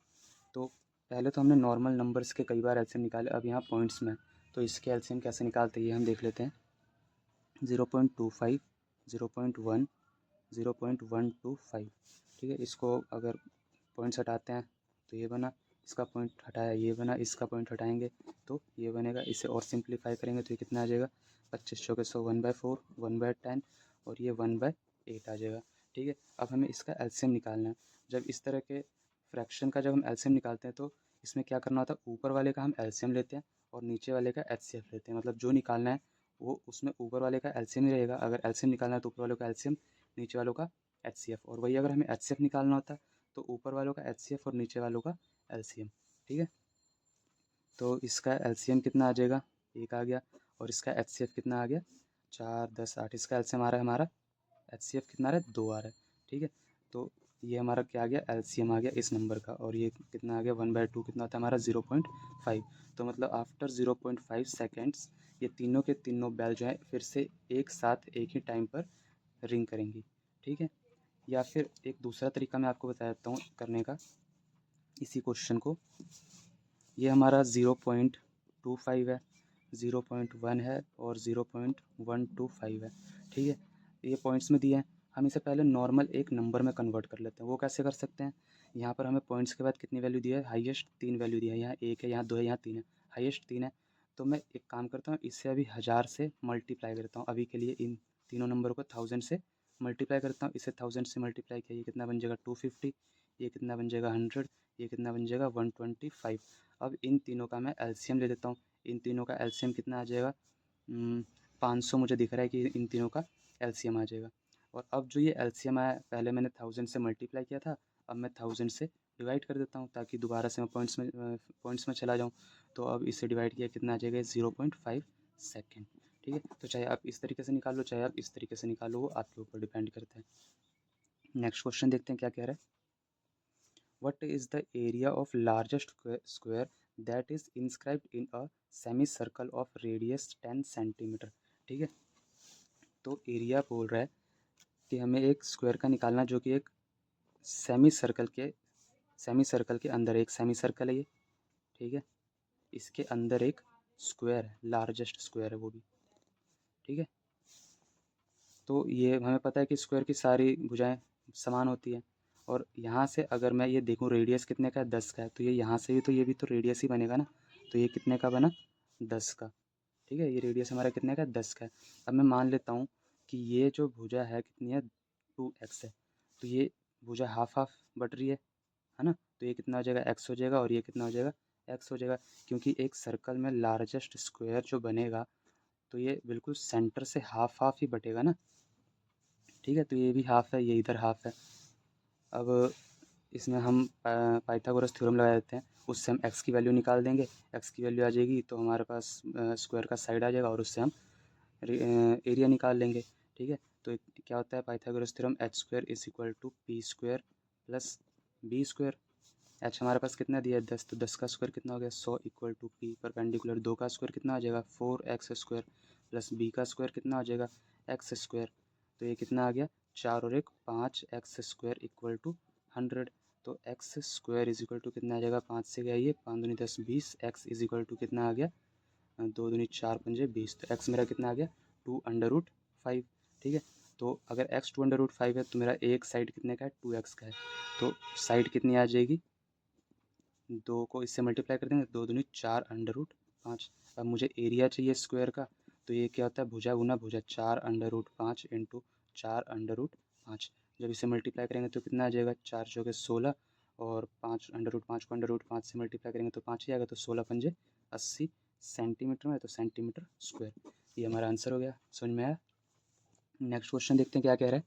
तो पहले तो हमने नॉर्मल नंबर्स के कई बार एलसीएम निकाले, अब यहाँ पॉइंट्स में, तो इसके एलसीएम कैसे निकालते हैं ये हम देख लेते हैं। 0.25, 0.1, 0.125। ठीक है, इसको अगर पॉइंट्स हटाते हैं तो ये बना, इसका पॉइंट हटाया ये बना, इसका पॉइंट हटाएंगे तो ये बनेगा। इसे और सिंप्लीफाई करेंगे तो ये कितना आ जाएगा, 25 चौके 100, 1/4, 1/10 और ये 1/8 आ जाएगा। ठीक है, अब हमें इसका एलसीएम निकालना है। जब इस तरह के फ्रैक्शन का जब हम एलसीएम निकालते हैं तो इसमें क्या करना होता है, ऊपर वाले का हम एलसीएम लेते हैं और नीचे वाले का एचसीएफ लेते हैं। मतलब जो निकालना है वो उसमें ऊपर वाले का एलसीएम ही रहेगा। अगर एलसीएम निकालना है तो ऊपर वालों का एलसीएम, नीचे वालों का एचसीएफ। और वही अगर हमें एचसीएफ निकालना होता तो ऊपर वालों का एचसीएफ और नीचे वालों का एलसीएम। ठीक है, तो इसका एलसीएम कितना आ जाएगा, 1 आ गया, और इसका एचसीएफ कितना आ गया, 4 10 8। इसका एलसीएम आ रहा है हमारा, एचसीएफ कितना आ रहा है, 2 आ रहा है। ठीक है, तो ये हमारा क्या आ गया, एलसीएम आ गया इस नंबर का, और ये कितना आ गया, 1/2 कितना होता है हमारा, 0.5। तो मतलब आफ्टर 0.5 सेकेंड्स ये तीनों के तीनों बैल जो है फिर से एक साथ एक ही टाइम पर रिंग करेंगी। ठीक है, या फिर एक दूसरा तरीका मैं आपको बता देता हूँ करने का इसी क्वेश्चन को। ये हमारा 0.25 है, 0.1 है और 0.125 है। ठीक है, ये पॉइंट्स में दिए हैं, हम इसे पहले नॉर्मल एक नंबर में कन्वर्ट कर लेते हैं। वो कैसे कर सकते हैं, यहाँ पर हमें पॉइंट्स के बाद कितनी वैल्यू दी है, हाईएस्ट 3 वैल्यू दी है। यहाँ 1 है, यहाँ 2 है, यहाँ 3 है, हाईएस्ट 3 है। तो मैं एक काम करता हूँ, इससे अभी 1000 से मल्टीप्लाई करता हूँ अभी के लिए, इन तीनों नंबरों को 1000 से मल्टीप्लाई करता हूँ। इसे 1000 से मल्टीप्लाई किया, ये कितना बन जाएगा, 250, ये कितना बन जाएगा, 100, ये कितना बन जाएगा, 125। अब इन तीनों का मैं एलसीएम ले लेता हूँ। इन तीनों का एलसीएम कितना आ जाएगा, 500 मुझे दिख रहा है कि इन तीनों का एलसीएम आ जाएगा। और अब जो ये एलसीएम आया, पहले मैंने 1000 से मल्टीप्लाई किया था, अब मैं 1000 से डिवाइड कर देता हूँ ताकि दोबारा से मैं पॉइंट्स में चला जाऊँ। तो अब इसे डिवाइड किया, कितना आ जाएगा, 0.5 सेकेंड। ठीक है, तो चाहे आप इस तरीके से निकाल लो, चाहे आप इस तरीके से निकालो, वो आपके ऊपर डिपेंड करता है। नेक्स्ट क्वेश्चन देखते हैं क्या कह रहा है। What is the area of largest square that is inscribed in a semicircle of radius 10 centimetre. ठीक है, तो एरिया बोल रहा है कि हमें एक स्क्वायर का निकालना जो कि एक सेमी सर्कल के अंदर, एक सेमी सर्कल है ये। ठीक है, इसके अंदर एक स्क्वायर है, लार्जेस्ट स्क्वायर है वो भी। ठीक है, तो ये हमें पता है कि स्क्वायर की सारी भुजाएं समान होती है। और यहाँ से अगर मैं ये देखूँ रेडियस कितने का है, 10 का है, तो ये यहाँ से भी तो ये भी तो रेडियस ही बनेगा ना। तो ये कितने का बना, 10 का। ठीक है, ये रेडियस हमारा कितने का है, 10 का है। अब मैं मान लेता हूँ कि ये जो भुजा है कितनी है, 2x है। तो ये भुजा हाफ हाफ बट रही है ना। तो ये कितना हो जाएगा, x हो जाएगा, और ये कितना हो जाएगा, x हो जाएगा। क्योंकि एक सर्कल में लार्जेस्ट स्क्वायर जो बनेगा तो ये बिल्कुल सेंटर से हाफ हाफ ही बटेगा ना। ठीक है, तो ये भी हाफ है, ये इधर हाफ है। अब इसमें हम पाइथागोरस थ्योरम लगा देते हैं, उससे हम x की वैल्यू निकाल देंगे। x की वैल्यू आ जाएगी तो हमारे पास स्क्वायर का साइड आ जाएगा, और उससे हम एरिया निकाल लेंगे। ठीक है, तो क्या होता है Pythagoras theorem, h² is equal to p² plus b²। h हमारे पास कितना दिया है, 10, तो 10 का स्क्वायर कितना हो गया, 100 इक्वल टू p परपेंडिकुलर 2 का स्क्वायर कितना हो जाएगा, 4x² प्लस b का स्क्वायर कितना हो जाएगा, x²। तो ये कितना आ गया, 4 और 1 5x² इक्वल टू 100। तो x² इज इक्वल टू कितना आ जाएगा, 5 से गया ये, 5 दूनी 10 20, x इज इक्वल टू कितना आ गया, 2 दूनी 4 पंजे 20। तो x मेरा कितना आ गया, 2√5। ठीक है, तो अगर x 2√5 है तो मेरा एक साइड कितने का है, 2x का है। तो साइड कितनी आ जाएगी, 2 को इससे मल्टीप्लाई कर देंगे, 2 दूनी 4√5। अब मुझे एरिया चाहिए स्क्वायर का, तो ये क्या होता है, भुजा गुना भुजा, 4√5 इंटू 4√5। जब इसे मल्टीप्लाई करेंगे तो कितना आ जाएगा, 4 चौके 16, और 5√5 को √5 से मल्टीप्लाई करेंगे तो 5 ही आएगा। तो 16 पंजे 80 सेंटीमीटर में, तो सेंटीमीटर स्क्वायर। ये हमारा आंसर हो गया, समझ में आया। नेक्स्ट क्वेश्चन देखते हैं क्या कह रहा है।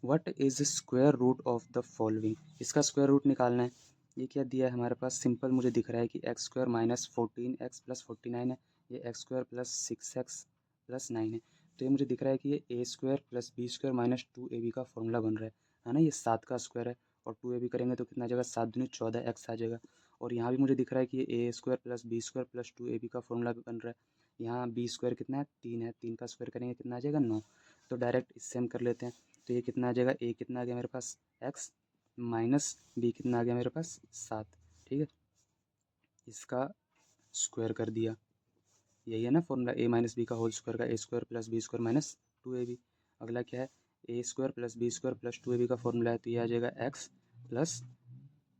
What is square root of the following. इसका स्क्वायर रूट निकालना है। ये क्या दिया है हमारे पास, सिंपल मुझे दिख रहा है कि x² माइनस 14x प्लस 49 है, ये x² प्लस 6x प्लस 9 है। तो ये मुझे दिख रहा है कि ये a² plus b² minus 2ab का फॉर्मूला बन रहा है ना। ये 7 का स्क्वायर है, और 2ab करेंगे तो कितना आ जाएगा, 7 दूनी 14x आ जाएगा। और यहाँ भी मुझे दिख रहा है कि ये a² plus b² plus 2ab का फॉर्मूला बन रहा है। यहाँ b² कितना है, 3 है, 3 का स्क्वायर करेंगे कितना आ जाएगा, 9। तो डायरेक्ट इससे हम कर लेते हैं। तो ये कितना आ जाएगा, a कितना आ गया मेरे पास, x माइनस b कितना आ गया मेरे पास, 7। ठीक है, इसका स्क्वायर कर दिया, यही है ना फॉर्मूला, a माइनस बी का होल स्क्वायर का, a² plus b² minus 2ab। अगला क्या है, a² plus b² plus 2ab का फॉर्मूला है, तो ये आ जाएगा x प्लस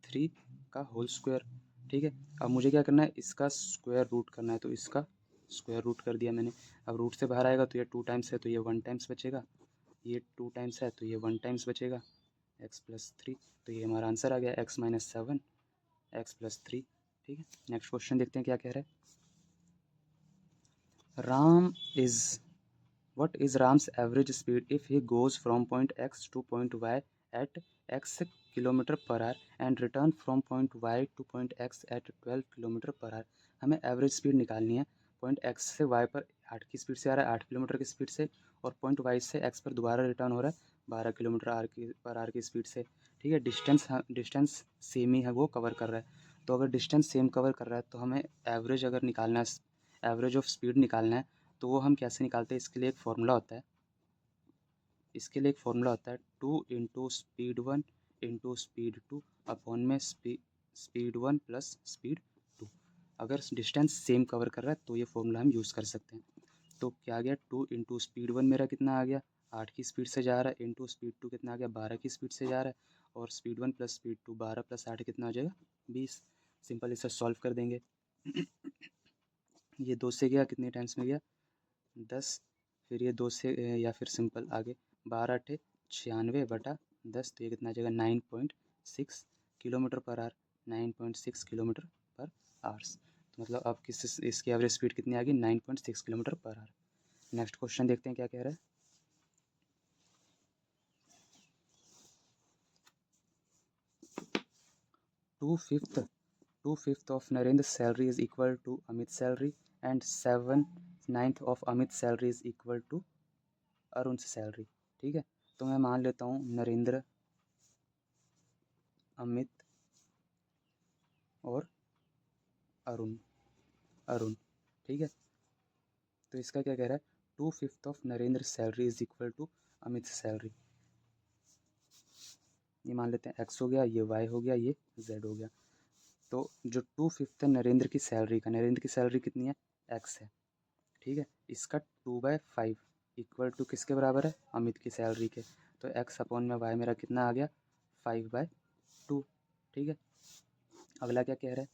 3 का होल स्क्वायर। ठीक है, अब मुझे क्या करना है, इसका स्क्वायर रूट करना है, तो इसका स्क्वायर रूट कर दिया मैंने। अब रूट से बाहर आएगा तो ये 2 टाइम्स है, तो ये 1 टाइम्स बचेगा, ये 2 टाइम्स है तो ये 1 टाइम्स बचेगा, x प्लस 3। तो ये हमारा आंसर आ गया, x माइनस 7 x प्लस 3। ठीक है, नेक्स्ट क्वेश्चन देखते हैं क्या कह रहा है। Ram is what is Ram's average speed if he goes from point X to point Y at x kilometre per our and return from point Y to point X at 12 kilometre per our. हमें average speed निकालनी है। Point X से Y पर 8 की speed से आ रहा है, 8 kilometre की स्पीड से, और पॉइंट Y से X पर दोबारा रिटर्न हो रहा है 12 किलोमीटर पर आवर की स्पीड से। ठीक है, डिस्टेंस सेम ही है, वो कवर कर रहा है। तो अगर डिस्टेंस सेम कवर कर रहा है तो हमें एवरेज अगर निकालना है, एवरेज ऑफ स्पीड निकालना है, तो वो हम कैसे निकालते हैं, इसके लिए एक फॉर्मूला होता है। इसके लिए एक फॉर्मूला होता है 2 into speed 1 into speed 2 upon में स्पीड 1 प्लस स्पीड 2। अगर डिस्टेंस सेम कवर कर रहा है तो ये फॉर्मूला हम यूज़ कर सकते हैं। तो क्या आ गया, 2 इंटू स्पीड 1 मेरा कितना आ गया, 8 की स्पीड से जा रहा है, इंटू स्पीड 2 कितना आ गया, 12 की स्पीड से जा रहा है, और स्पीड 1 प्लस स्पीड 2 12 प्लस 8 कितना हो जाएगा, 20। सिंपल इसे सॉल्व कर देंगे। ये 2 से गया, कितने टाइम्स में गया, 10। फिर ये 2 से या फिर सिंपल आगे 12 अठे 96 बटा 10, तो ये कितना आ जाएगा, 9.6 किलोमीटर पर आवर, 9.6 किलोमीटर पर आवर्स। तो मतलब अब किस इसकी एवरेज स्पीड कितनी आ गई, 9.6 kilometre per our. Next question देखते हैं क्या कह रहा है। Two fifth of Narendra salary is equal to Amit salary and 7/9 of Amit salary is equal to Arun salary. ठीक है, तो मैं मान लेता हूँ नरेंद्र, अमित और अरुण अरुण ठीक है, तो इसका क्या कह रहा है, 2/5 of Narendra salary is equal to Amit salary. ये मान लेते हैं x हो गया, ये y हो गया, ये z हो गया। तो जो 2/5 है नरेंद्र की सैलरी का, नरेंद्र की सैलरी कितनी है, x है। ठीक है, इसका 2/5 इक्वल टू किसके बराबर है, अमित की सैलरी के। तो x अपॉन में y मेरा कितना आ गया, 5/2। ठीक है, अगला क्या कह रहा है,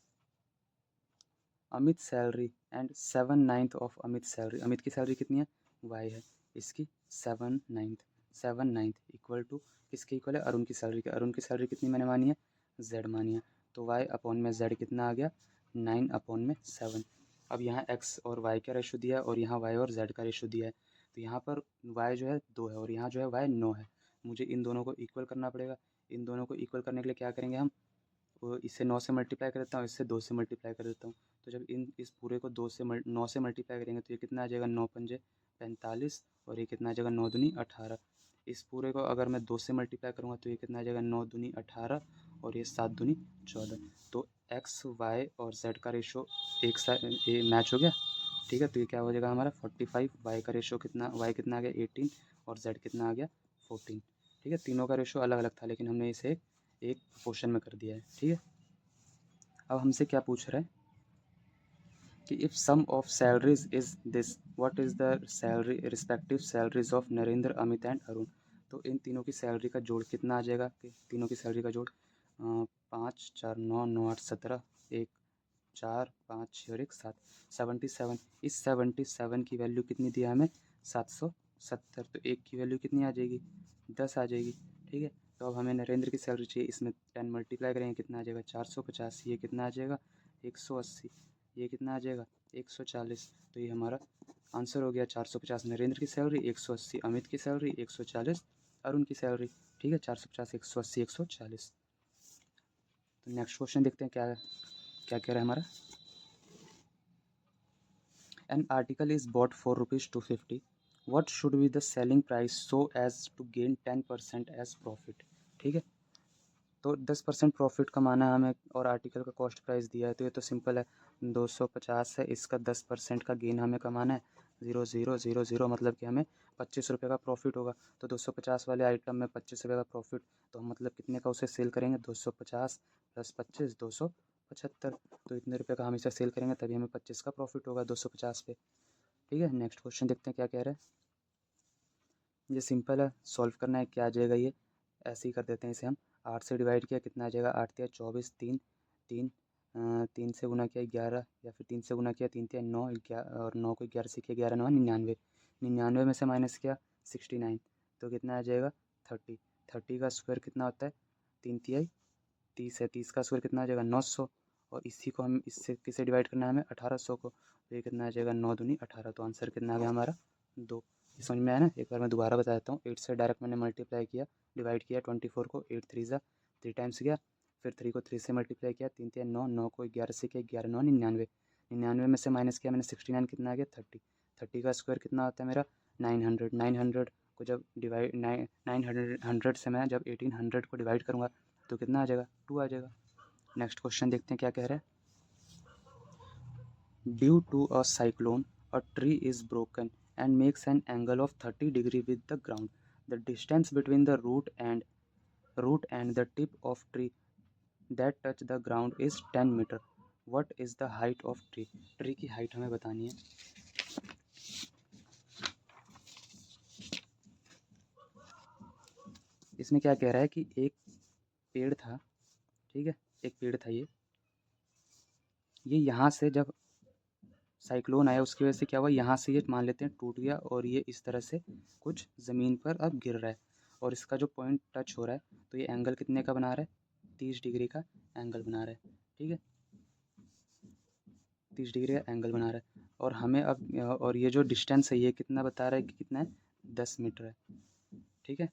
Amit salary and 7/9 of Amit salary. Amit की सैलरी कितनी है, y है, इसकी 7/9 इक्वल टू किसके इक्वल है, अरुण की सैलरी के। अरुण की सैलरी कितनी मैंने मानी है, z मानी है। तो y अपॉन में z कितना आ गया, 9/7। अब यहाँ x और y का रेशो दिया है और यहाँ y और z का रेशो दिया है। तो यहाँ पर y जो है 2 है और यहाँ जो है y 9 है। मुझे इन दोनों को इक्वल करना पड़ेगा। इन दोनों को इक्वल करने के लिए क्या करेंगे हम, वो इससे 9 से मल्टीप्लाई कर देता हूँ, इससे 2 से मल्टीप्लाई कर देता हूँ। तो जब इस पूरे को 9 से मल्टीप्लाई करेंगे तो ये कितना आ जाएगा, 9×5 = 45 और ये कितना आ जाएगा, 9×2 = 18। इस पूरे को अगर मैं 2 से मल्टीप्लाई करूँगा तो ये कितना आ जाएगा, 9×2 = 18 और ये 7×2 = 14। तो एक्स वाई और जेड का रेशो एक साथ ये मैच हो गया। ठीक है, तो ये क्या हो जाएगा हमारा 45। वाई का रेशो कितना, वाई कितना आ गया 18 और जेड कितना आ गया 14। ठीक है, तीनों का रेशो अलग अलग था लेकिन हमने इसे एक प्रोपोर्शन में कर दिया है। ठीक है, अब हमसे क्या पूछ रहा है कि if sum of salaries is this, what is the salary respective salaries of Narendra, Amit and Arun. तो इन तीनों की सैलरी का जोड़ कितना आ जाएगा, कि तीनों की सैलरी का जोड़ 5 4 9 9 8 17, 1 4 5 6 और 1 7, 77। इस 77 की वैल्यू कितनी दिया हमें, 770। तो एक की वैल्यू कितनी आ जाएगी, 10 आ जाएगी। ठीक है, तो अब हमें नरेंद्र की सैलरी चाहिए, इसमें 10 मल्टीप्लाई करेंगे कितना आ जाएगा, 450। ये कितना आ जाएगा, 180। ये कितना आ जाएगा, 140। तो ये हमारा आंसर हो गया, 450 नरेंद्र की सैलरी, 180 अमित की सैलरी, 140 अरुण की सैलरी। ठीक है, 450 180 140। तो नेक्स्ट क्वेश्चन देखते हैं क्या क्या कह रहा है हमारा। An article is bought for ₹250. What should be the selling price so as to gain 10% as profit। ठीक है, तो 10% प्रॉफिट कमाना है हमें और आर्टिकल का कॉस्ट प्राइस दिया है, तो ये तो सिंपल है, 250 है, इसका 10% का गेन हमें कमाना है, 0,000 मतलब कि हमें 25 रुपये का प्रॉफिट होगा। तो 250 वाले आइटम में 25 रुपये का प्रॉफिट, तो हम मतलब कितने का उसे सेल करेंगे, 250 + 25 275। तो इतने रुपये का हम इसे सेल करेंगे तभी हमें 25 का प्रॉफिट होगा 250 पे। ठीक है, नेक्स्ट क्वेश्चन देखते हैं क्या कह रहा है। ये सिंपल है, सॉल्व करना है, क्या आ जाएगा ये, ऐसे ही कर देते हैं इसे हम। 8 से डिवाइड किया कितना आ जाएगा, 8 × 24, 3 3 3 से गुना किया 11, या फिर 3 से गुना किया 3 × 9 और 9 को 11 से किया 11 9 99। 99 में से माइनस किया 69, तो कितना आ जाएगा 30। 30 का स्क्वायर कितना होता है, 3 × 3 = 30 है, 30 का स्क्वायर कितना आ जाएगा 900। और इसी को हम इससे किसे डिवाइड करना है हमें, 1800 को, तो ये कितना आ जाएगा 9×2 = 18। तो आंसर कितना आ गया हमारा 2। समझ में आया ना, एक बार मैं दोबारा बता देता हूँ। 8 से डायरेक्ट मैंने मल्टीप्लाई किया, डिवाइड किया 24 को, 8 3 ज़ा 3 टाइम्स गया, फिर 3 को 3 से मल्टीप्लाई किया, 3 3 9, 9 को 11 से किया 11 9 99। 99 में से माइनस किया मैंने 69, कितना आ गया 30। 30 का स्क्वायर कितना होता है मेरा 900। 900 को जब डिवाइड 900 से मैं जब 1800 को डिवाइड करूँगा तो कितना आ जाएगा 2 आ जाएगा। नेक्स्ट क्वेश्चन देखते हैं क्या कह रहा है। Due to a cyclone, a tree is broken and makes an angle of 30 degree with the ground. The distance between the root and the tip of tree that touch the ground is 10 meter. What is the height of tree? Tree की height हमें बतानी है। इसमें क्या कह रहा है कि एक पेड़ था, ठीक है, एक पेड़ था, ये यहाँ से जब साइक्लोन आया उसकी वजह से क्या हुआ, यहाँ से ये मान लेते हैं टूट गया और ये इस तरह से कुछ ज़मीन पर अब गिर रहा है और इसका जो पॉइंट टच हो रहा है तो ये एंगल कितने का बना रहा है, 30 डिग्री का एंगल बना रहा है। ठीक है, 30 डिग्री का एंगल बना रहा है। और हमें अब और ये जो डिस्टेंस है ये कितना बता रहा है कि कितना है, 10 मीटर है। ठीक है,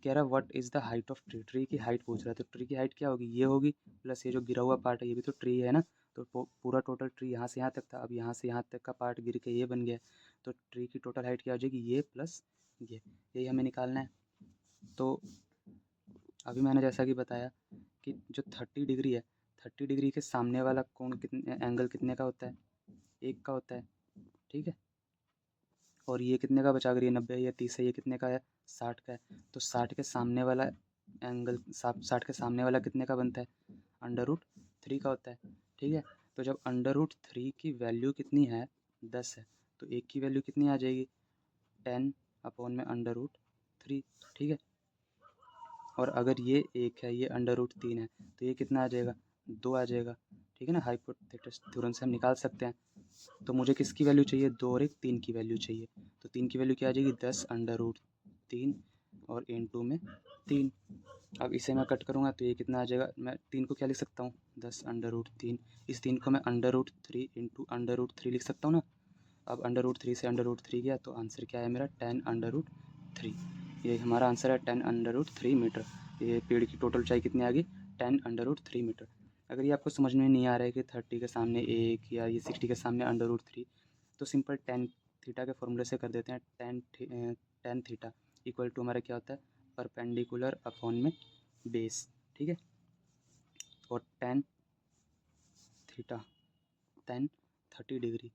कह रहा है what is the height of tree, tree की हाइट पूछ रहा है। तो ट्री की हाइट क्या होगी, ये होगी प्लस ये जो गिरा हुआ पार्ट है ये भी तो ट्री है ना। तो पूरा टोटल ट्री यहाँ से यहाँ तक था, अब यहाँ से यहाँ तक का पार्ट गिर के ये बन गया। तो ट्री की टोटल हाइट क्या हो जाएगी, ये प्लस ये, यही हमें निकालना है। तो अभी मैंने जैसा कि बताया कि जो 30 डिग्री है, 30 डिग्री के सामने वाला कोण कितने एंगल कितने का होता है, 1 का होता है। ठीक है, और ये कितने का बचा, अगर ये 90 है, ये 30 है, ये कितने का है, 60 का है। तो 60 के सामने वाला एंगल 60 के सामने वाला कितने का बनता है, √3 का होता है। ठीक है, तो जब √3 की वैल्यू कितनी है, 10 है, तो एक की वैल्यू कितनी आ जाएगी, 10 अपॉन में √3। ठीक है, और अगर ये 1 है, ये √3 है, तो ये कितना आ जाएगा, 2 आ जाएगा। ठीक है ना, हाइपोथेसिस थ्योरम से हम निकाल सकते हैं। तो मुझे किसकी वैल्यू चाहिए, 2 और 1, 3 की वैल्यू चाहिए। तो 3 की वैल्यू क्या आ जाएगी, 10 √3 और इंटू में 3। अब इसे मैं कट करूँगा तो ये कितना आ जाएगा, मैं 3 को क्या लिख सकता हूँ, 10 √3। इस 3 को मैं √3 इंटू √3 लिख सकता हूँ ना। अब √3 से √3 गया तो आंसर क्या है मेरा, 10√3। ये हमारा आंसर है 10√3 मीटर। ये पेड़ की टोटल ऊंचाई कितनी आ गई, 10√3 मीटर। अगर ये आपको समझ में नहीं आ रहा है कि 30 के सामने 1 या ये 60 के सामने √3, तो सिंपल टेन थीटा के फॉर्मूले से कर देते हैं। टेन थीटा इक्वल टू हमारा क्या होता है, परपेंडिकुलर अपॉन में बेस। ठीक है, और tan theta, tan 30 degree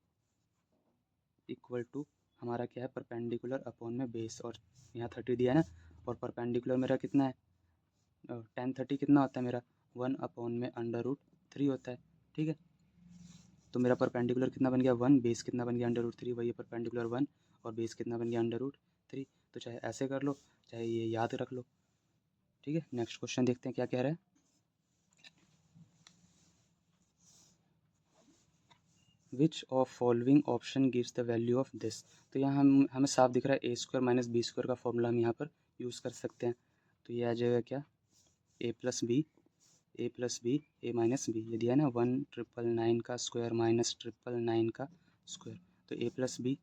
equal to हमारा क्या है, परपेंडिकुलर अपॉन में बेस। और यहाँ 30 दिया है ना, और परपेंडिकुलर मेरा कितना है, 10 30 कितना होता है मेरा, 1 अपॉन में √3 होता है। ठीक है, तो मेरा परपेंडिकुलर कितना बन गया, 1, बेस कितना बन गया, √3, वही परपेंडिकुलर 1 और बेस कितना बन गया, √3। तो चाहे ऐसे कर लो, चाहे ये याद रख लो। ठीक है, नेक्स्ट क्वेश्चन देखते हैं क्या कह रहा है। Which of following option gives the value of this. तो यहाँ हमें साफ दिख रहा है a² माइनस b² का फॉर्मूला हम यहाँ पर यूज़ कर सकते हैं। तो ये आ जाएगा क्या, a plus B, a minus B, ये दिया है ना, 1,999 का स्क्वायर माइनस 999 का स्क्वायर। तो a प्लस बी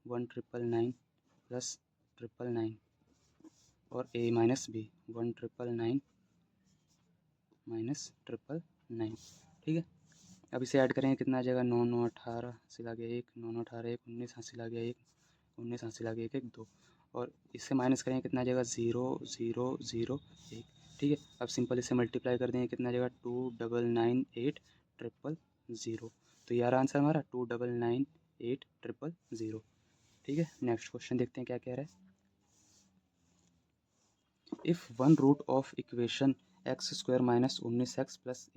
1,999 प्लस 999 और a माइनस बी 1,999 माइनस 999। ठीक है, अब इसे ऐड करेंगे कितना आ जाएगा, 9 9 18 हासिल आ गया 1, 9 9 18 1 19 हासिल आ गया 1, 19 हासिल आ गया 1 1 2, और इससे माइनस करेंगे कितना आ जाएगा, 0 0 0 1। ठीक है, अब सिंपल इसे मल्टीप्लाई कर देंगे कितना आ जाएगा, 2,998,000। तो ये रहा आंसर हमारा, 2,998,000। ठीक है, नेक्स्ट क्वेश्चन देखते हैं क्या कह रहा है। If one root of equation x² minus 19x plus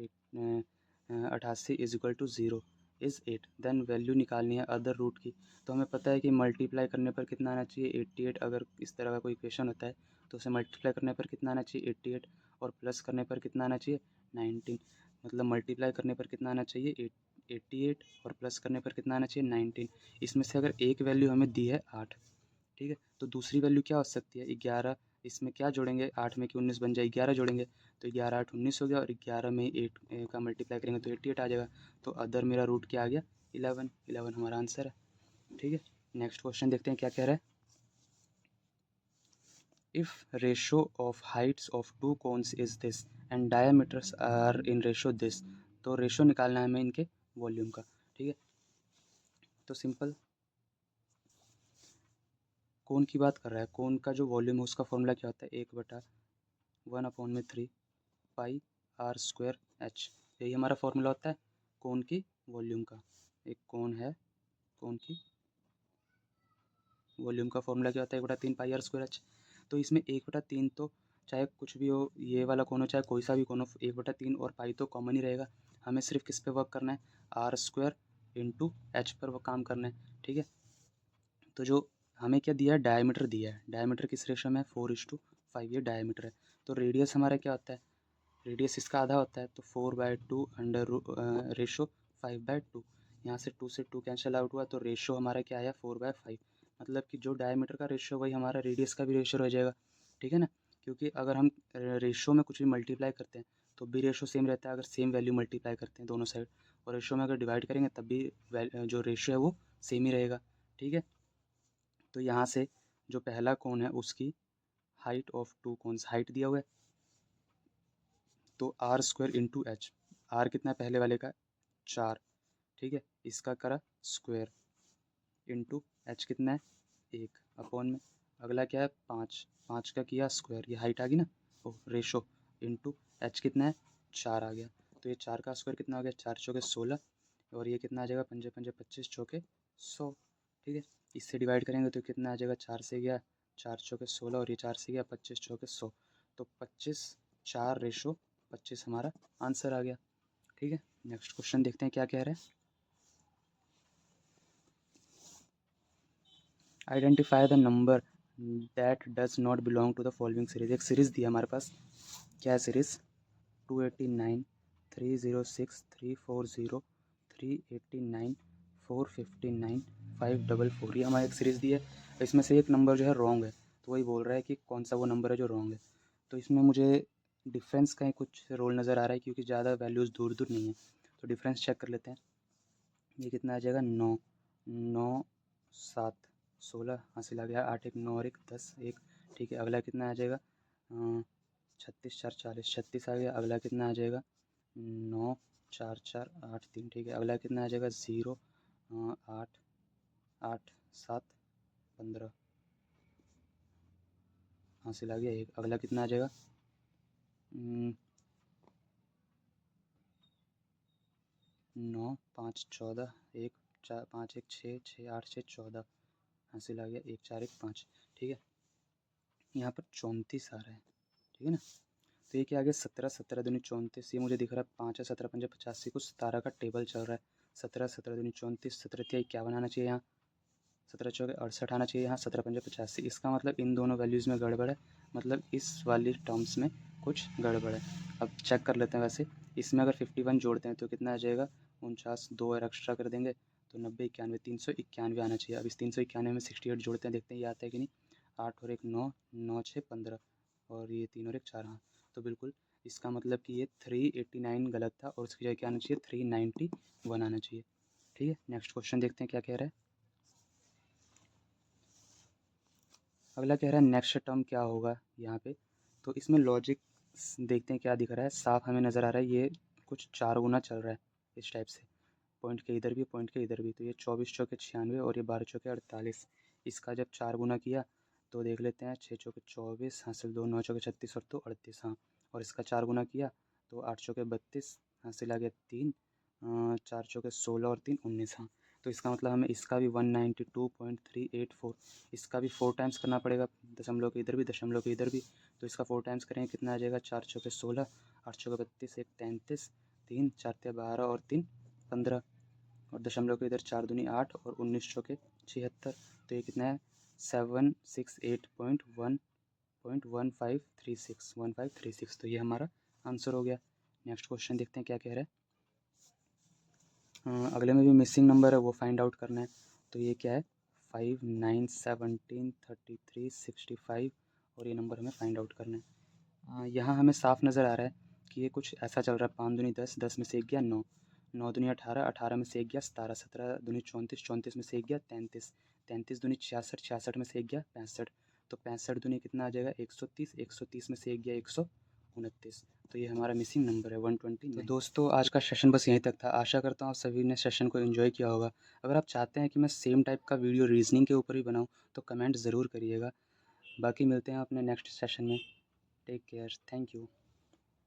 88 is equal to 0 is 8, then value निकालनी है अदर रूट की। तो हमें पता है कि मल्टीप्लाई करने पर कितना आना चाहिए, 88। अगर इस तरह का कोई इक्वेशन होता है तो उसे मल्टीप्लाई करने पर कितना आना चाहिए, 88, और प्लस करने पर कितना आना चाहिए, 19। मतलब मल्टीप्लाई करने पर कितना आना चाहिए, 88, और प्लस करने पर कितना आना चाहिए, 19। इसमें से अगर एक वैल्यू हमें दी है 8, ठीक है, तो दूसरी वैल्यू क्या हो सकती है, 11। इसमें क्या जोड़ेंगे, 8 में कि 19 बन जाए, 11 जोड़ेंगे, तो 11 8 19 हो गया, और 11 में 8 का मल्टीप्लाई करेंगे तो 88 आ जाएगा। तो अदर मेरा रूट क्या आ गया, 11, 11 हमारा आंसर है। ठीक है, नेक्स्ट क्वेश्चन देखते हैं क्या कह रहा है। If ratio of heights of two cones is this and diameters are in ratio this. तो रेशो निकालना है हमें इनके वॉल्यूम का। ठीक है, तो सिंपल कोन की बात कर रहा है, कोन का जो वॉल्यूम है उसका फॉर्मूला क्या होता है, 1/1/3 पाई r² h। यही हमारा फॉर्मूला होता है कोन की वॉल्यूम का। एक कोन है, कोन की वॉल्यूम का फॉर्मूला क्या होता है, 1/3 पाई r² h। तो इसमें 1/3 तो चाहे कुछ भी हो, ये वाला कोन हो चाहे कोई सा भी कोन हो, 1/3 और पाई तो कॉमन ही रहेगा। हमें सिर्फ किस पे वर्क करना है, r² इंटू एच पर वो काम करना है। ठीक है, तो जो हमें क्या दिया है, डायमीटर दिया है। डायमीटर किस रेशो में है, 4:5, ये डायमीटर है। तो रेडियस हमारा क्या होता है, रेडियस इसका आधा होता है, तो 4/2 अंडर रेशो 5/2। यहाँ से 2 कैंसिल आउट हुआ, तो रेशो हमारा क्या आया, 4/5। मतलब कि जो डायमीटर का रेशो वही हमारा रेडियस का भी रेशो रह जाएगा। ठीक है ना, क्योंकि अगर हम रेशो में कुछ भी मल्टीप्लाई करते हैं तो भी रेशो सेम रहता है अगर सेम वैल्यू मल्टीप्लाई करते हैं दोनों साइड, और रेशो में अगर डिवाइड करेंगे तब भी जो रेशो है वो सेम ही रहेगा। ठीक है, तो यहाँ से जो पहला कोण है उसकी height of two cones, height दिया हुआ है तो R square into H, R कितना है पहले वाले का 4, ठीक है, इसका करा स्क्वायर इंटू एच कितना है 1 अपॉन में, अगला क्या है 5, 5 का किया स्क्वायर, ये हाइट आ गई ना, ओ रेशो इंटू एच कितना है 4 आ गया, तो ये 4 का स्क्वायर कितना हो गया 4 चौके 16, और ये कितना आ जाएगा 5 5 25 चौके 100। ठीक है, इससे डिवाइड करेंगे तो कितना आ जाएगा 4 से गया 4 चौके 16 और ये 4 से गया 25 चौके 100, तो 25 4 रेशो 25 हमारा आंसर आ गया। ठीक है, नेक्स्ट क्वेश्चन देखते हैं क्या कह रहे हैं। Identify the number that does not belong to the following series, एक सीरीज दी है हमारे पास, क्या है सीरीज 289 306 340 389 459 544, ये हमारी एक सीरीज़ दी है। इसमें से एक नंबर जो है रॉन्ग है, तो वही बोल रहा है कि कौन सा वो नंबर है जो रॉन्ग है। तो इसमें मुझे डिफरेंस का ही कुछ रोल नज़र आ रहा है क्योंकि ज़्यादा वैल्यूज़ दूर दूर नहीं है, तो डिफरेंस चेक कर लेते हैं। ये कितना आ जाएगा 9 9 7 16 हासिल आ गया, 8 1 9 और 1 10 1। ठीक है, अगला कितना आ जाएगा 36 4 40, 36 आ गया, अगला कितना आ जाएगा 9 4 4 8 3। ठीक है, अगला कितना आ जाएगा 0 8 8 7 15 हासिल आ गया 1, अगला कितना आ जाएगा 9 5 14 1 4 5 1 6 6 8 6 14 हासिल आ गया 1 4 1 5। ठीक है, यहाँ पर 34 आ रहा है, ठीक है ना, तो ये क्या आ गया 17 17 दूनी 34, ये मुझे दिख रहा है 5 है 17 5 85, कुछ 17 का टेबल चल रहा है, 17 17 दूनी 34 17 51 आना चाहिए, यहाँ 17 चौके 68 आना चाहिए, यहाँ 17 5 85, इसका मतलब इन दोनों वैल्यूज़ में गड़बड़ है, मतलब इस वाली टर्म्स में कुछ गड़बड़ है। अब चेक कर लेते हैं, वैसे इसमें अगर 51 जोड़ते हैं तो कितना आ जाएगा 49, 2 और एक्स्ट्रा कर देंगे तो 90 91 391 आना चाहिए। अब इस 391 में 68 जोड़ते हैं, देखते हैं ये आता है कि नहीं, 8 और 1 9 9 6 15 और ये 3 और 1 4, हाँ, तो बिल्कुल इसका मतलब कि ये 389 गलत था और उसकी जगह क्या आना चाहिए 391 आना चाहिए। ठीक है, नेक्स्ट क्वेश्चन देखते हैं क्या कह रहा है। अगला कह रहा है नेक्स्ट टर्म क्या होगा यहाँ पे, तो इसमें लॉजिक देखते हैं क्या दिख रहा है, साफ हमें नज़र आ रहा है ये कुछ 4 गुना चल रहा है इस टाइप से, पॉइंट के इधर भी पॉइंट के इधर भी, तो ये 24 चौके 96 और ये 12 चौके 48, इसका जब 4 गुना किया तो देख लेते हैं 6 चौके 24 हासिल 2 9 चौके 36 और 2 38, हाँ, और इसका 4 गुना किया तो 8 चौके 32 हासिल आ गया 3 4 चौके 16 और 3 19, हाँ, तो इसका मतलब हमें इसका भी 192.384, इसका भी 4 टाइम्स करना पड़ेगा, दशमलव के इधर भी दशमलव के इधर भी, तो इसका 4 टाइम्स करेंगे कितना आ जाएगा 4 चौके 16 8 चौके 32 1 33 3 4 12 और 3 15 और दशमलव के इधर 4 दूनी 8 और 19 चौके 76, तो ये कितना है 768.1.1536 तो ये हमारा आंसर हो गया। नेक्स्ट क्वेश्चन देखते हैं क्या कह रहा है। अगले में भी मिसिंग नंबर है वो फाइंड आउट करना है, तो ये क्या है 5 9 17 33 65 और ये नंबर हमें फाइंड आउट करना है। यहाँ हमें साफ नज़र आ रहा है कि ये कुछ ऐसा चल रहा है 5 दूनी 10 10 में से 1 गया 9 9 दूनी 18 18 में से 1 गया 17 17 दूनी 34 34 में से 1 गया 33 33 दूनी 66 66 में से 1 गया 65, तो 65 दूनी कितना आ जाएगा 130 130 में से 1 गया 129, तो ये हमारा मिसिंग नंबर है 129। तो दोस्तों आज का सेशन बस यहीं तक था, आशा करता हूँ आप सभी ने सेशन को एंजॉय किया होगा। अगर आप चाहते हैं कि मैं सेम टाइप का वीडियो रीजनिंग के ऊपर ही बनाऊँ तो कमेंट ज़रूर करिएगा। बाकी मिलते हैं अपने नेक्स्ट सेशन में, टेक केयर, थैंक यू।